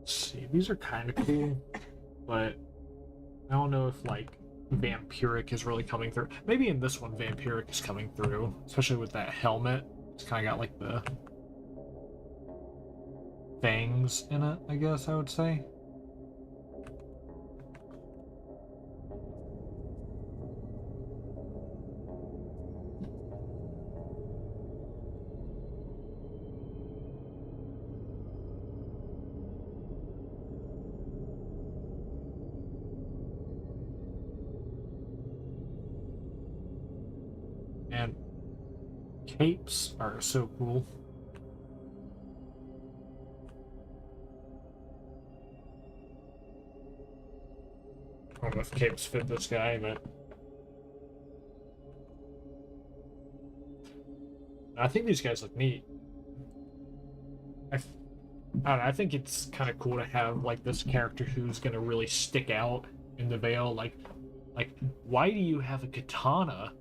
Let's see, these are kind of cool, but I don't know if like vampiric is really coming through. Maybe in this one, vampiric is coming through, especially with that helmet. It's kind of got like the fangs in it, I guess I would say. And capes are so cool. I don't know if capes fit this guy, but I think these guys look neat. I, I don't know, I think it's kind of cool to have like this character who's gonna really stick out in the Vale. Like, why do you have a katana?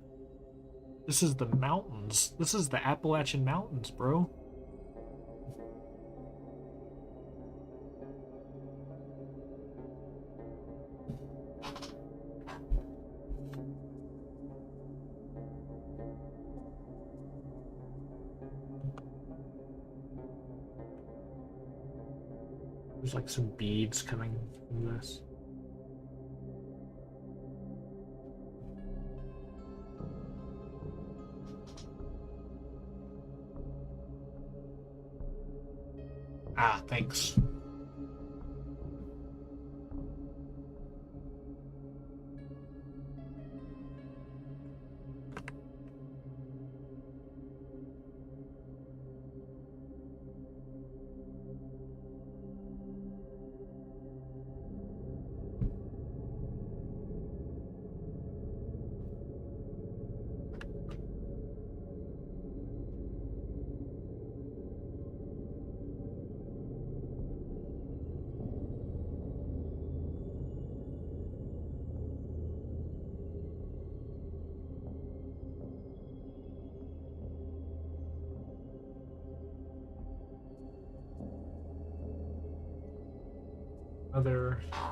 This is the mountains. This is the Appalachian Mountains, bro. There's like some beads coming from this. Ah, thanks. Other. I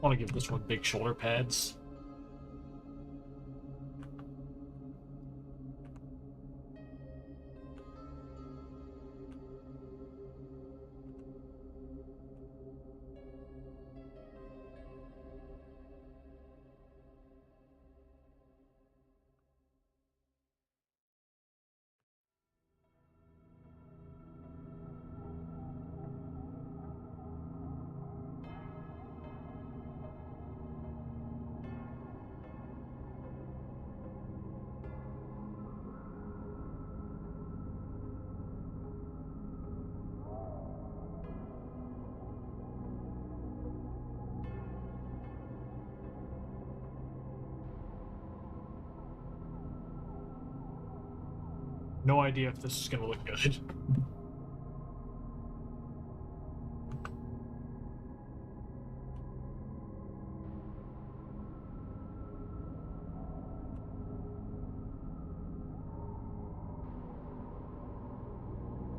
want to give this one big shoulder pads. No idea if this is gonna look good.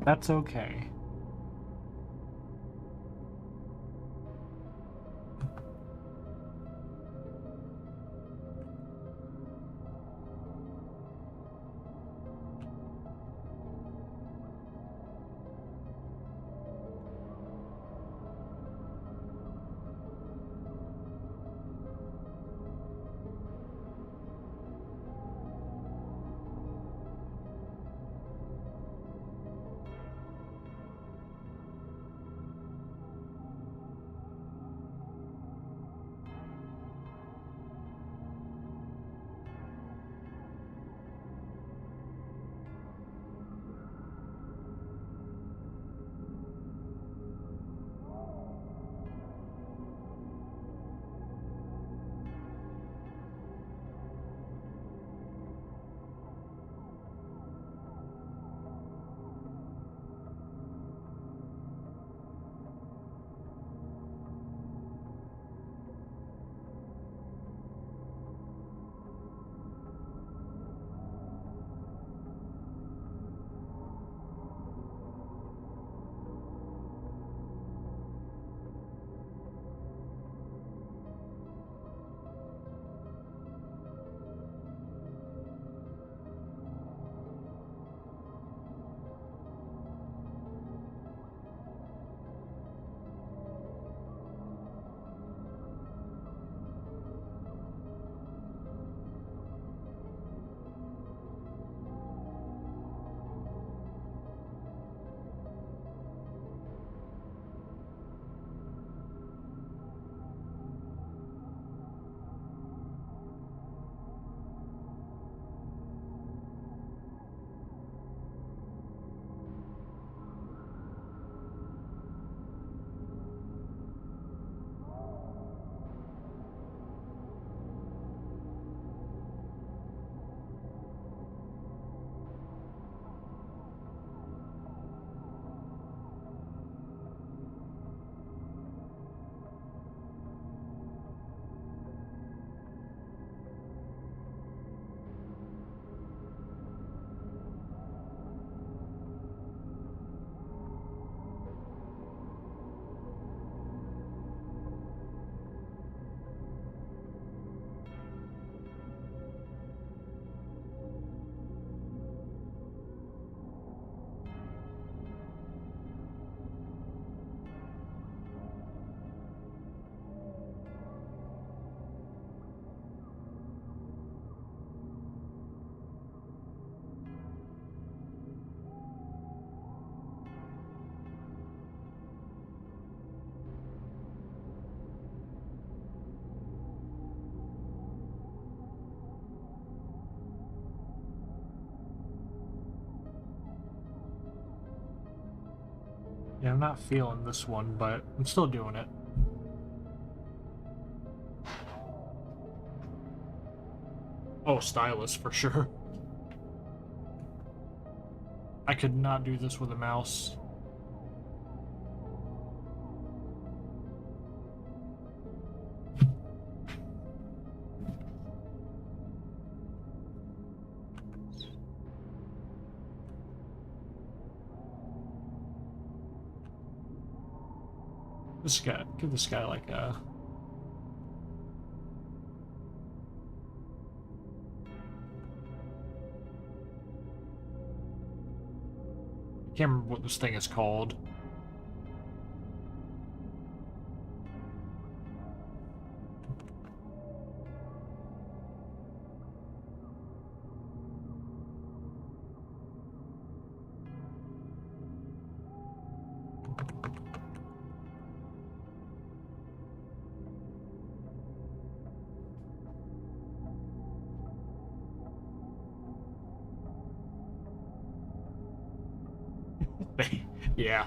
That's okay. Yeah, I'm not feeling this one, but I'm still doing it. Oh, stylus for sure. I could not do this with a mouse. This guy, give this guy like a... I can't remember what this thing is called. Yeah.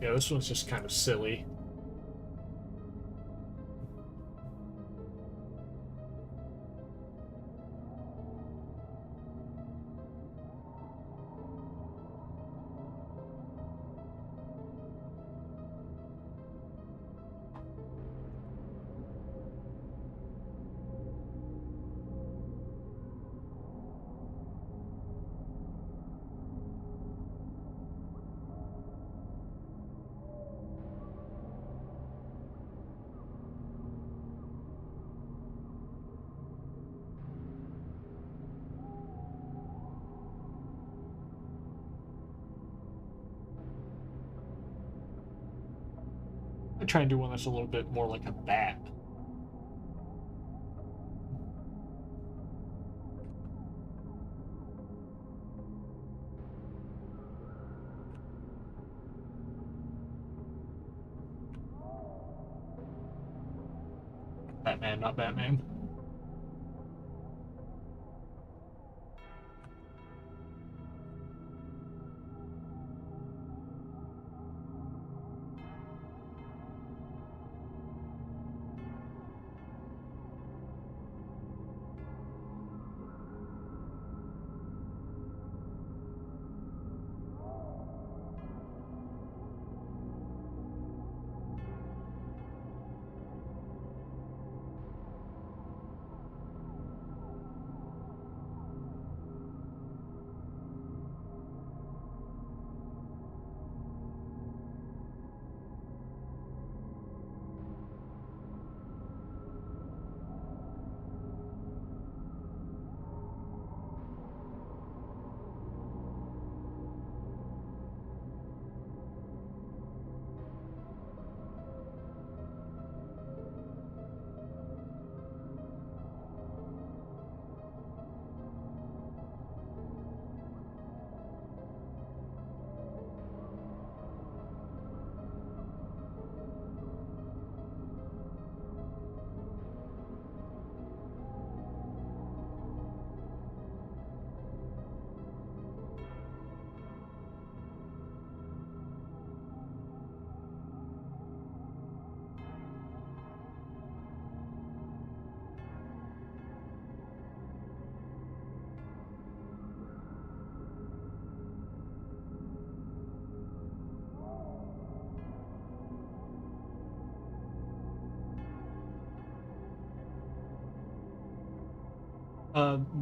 Yeah, this one's just kind of silly. I try and do one that's a little bit more like a bat. Batman, not Batman.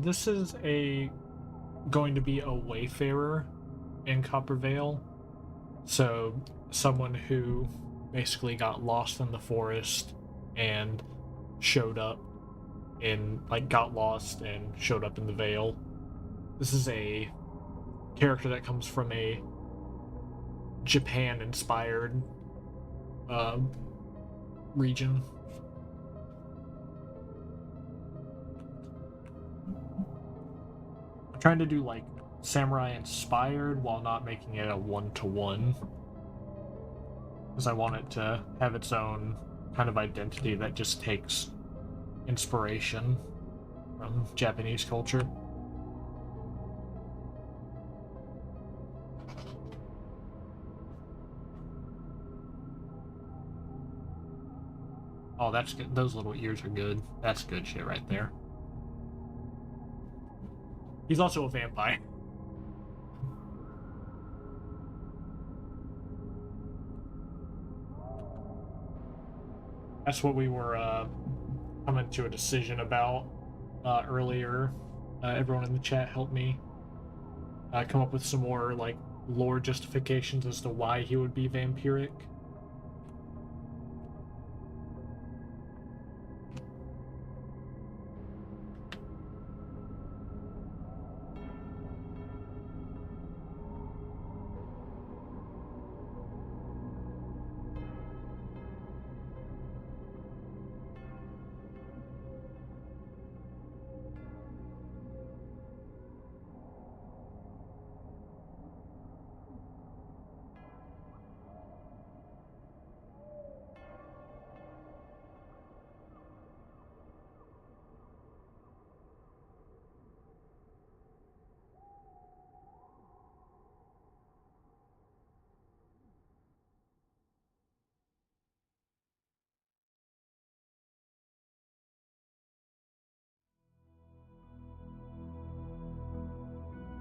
This is going to be a wayfarer in Copper Vale. So someone who basically got lost in the forest and showed up got lost and showed up in the Vale. This is a character that comes from a Japan-inspired region. I'm trying to do like samurai inspired while not making it a one-to-one, because I want it to have its own kind of identity that just takes inspiration from Japanese culture. Oh, that's good. Those little ears are good. That's good shit right there. He's also a vampire. That's what we were coming to a decision about earlier. Everyone in the chat helped me come up with some more like lore justifications as to why he would be vampiric.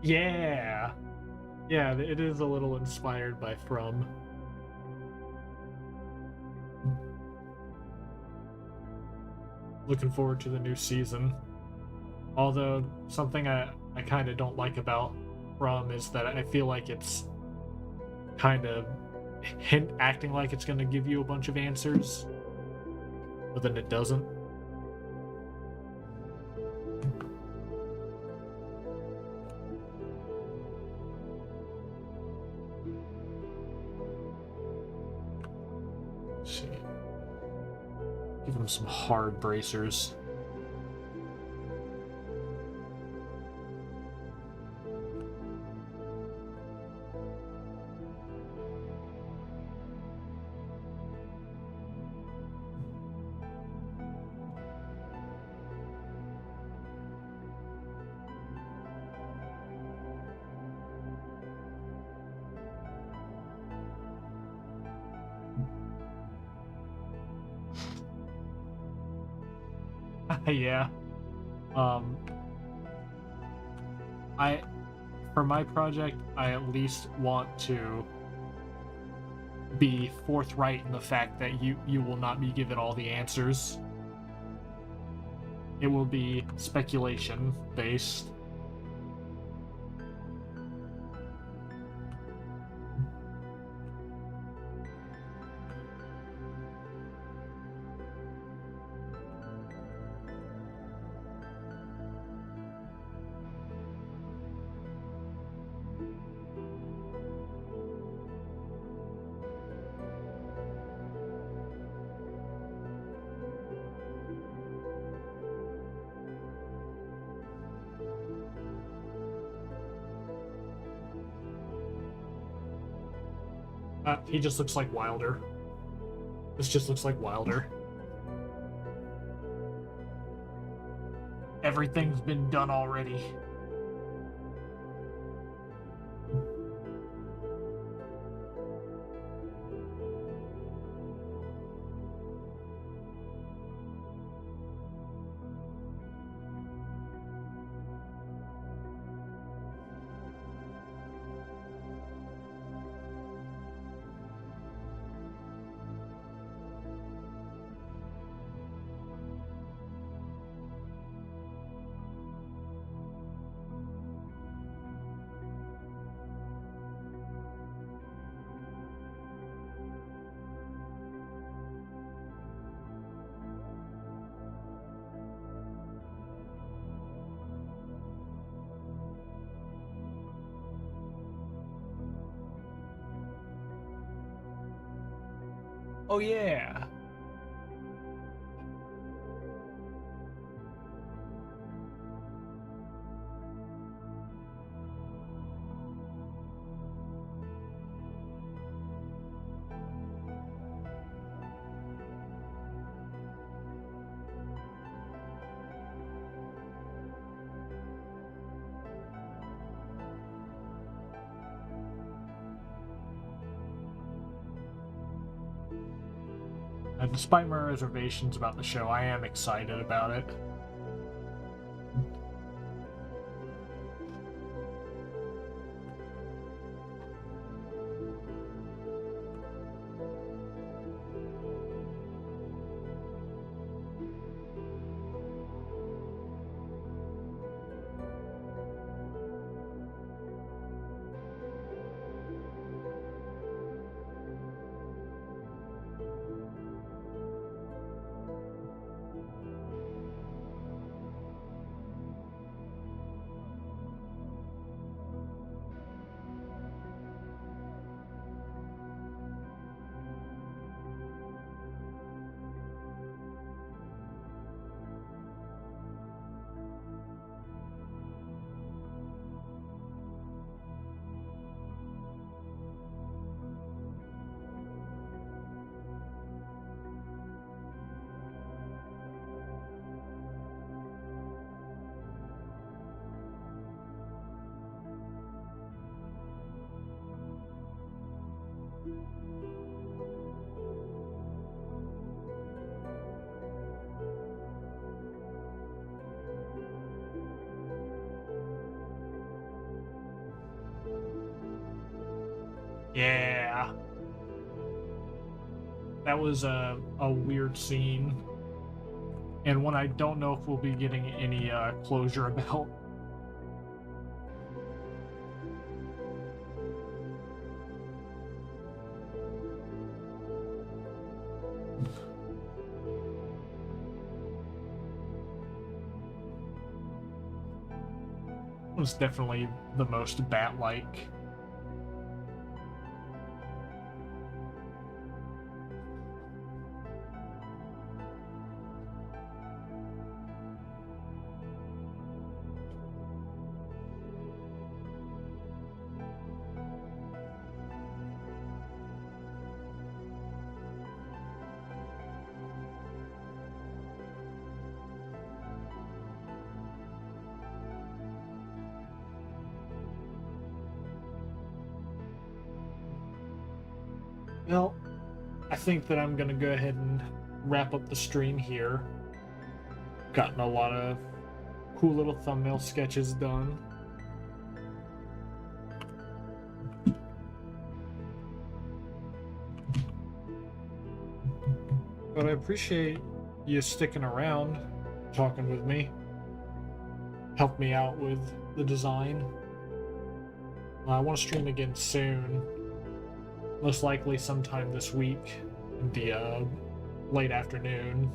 Yeah. Yeah, it is a little inspired by From. Looking forward to the new season. Although something I kind of don't like about From is that I feel like it's kind of acting like it's going to give you a bunch of answers, but then it doesn't. Let's see. Give them some hard bracers. Yeah. Um, I for my project, I at least want to be forthright in the fact that you will not be given all the answers. It will be speculation based. He just looks like Wilder. This just looks like Wilder. Everything's been done already. Oh yeah. Despite my reservations about the show, I am excited about it. Yeah. That was a weird scene, and one I don't know if we'll be getting any closure about. It was definitely the most bat-like. Well, I think that I'm gonna go ahead and wrap up the stream here. Gotten a lot of cool little thumbnail sketches done. But I appreciate you sticking around, talking with me, help me out with the design. I want to stream again soon, most likely sometime this week in the late afternoon.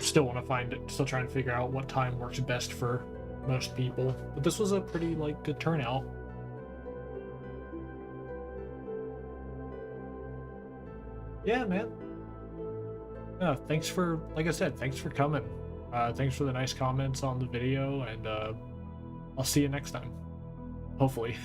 Still want to find it, still trying to figure out what time works best for most people. But this was a pretty good turnout. Yeah, man. Yeah, thanks for, like I said, thanks for coming. Thanks for the nice comments on the video, and I'll see you next time. Hopefully.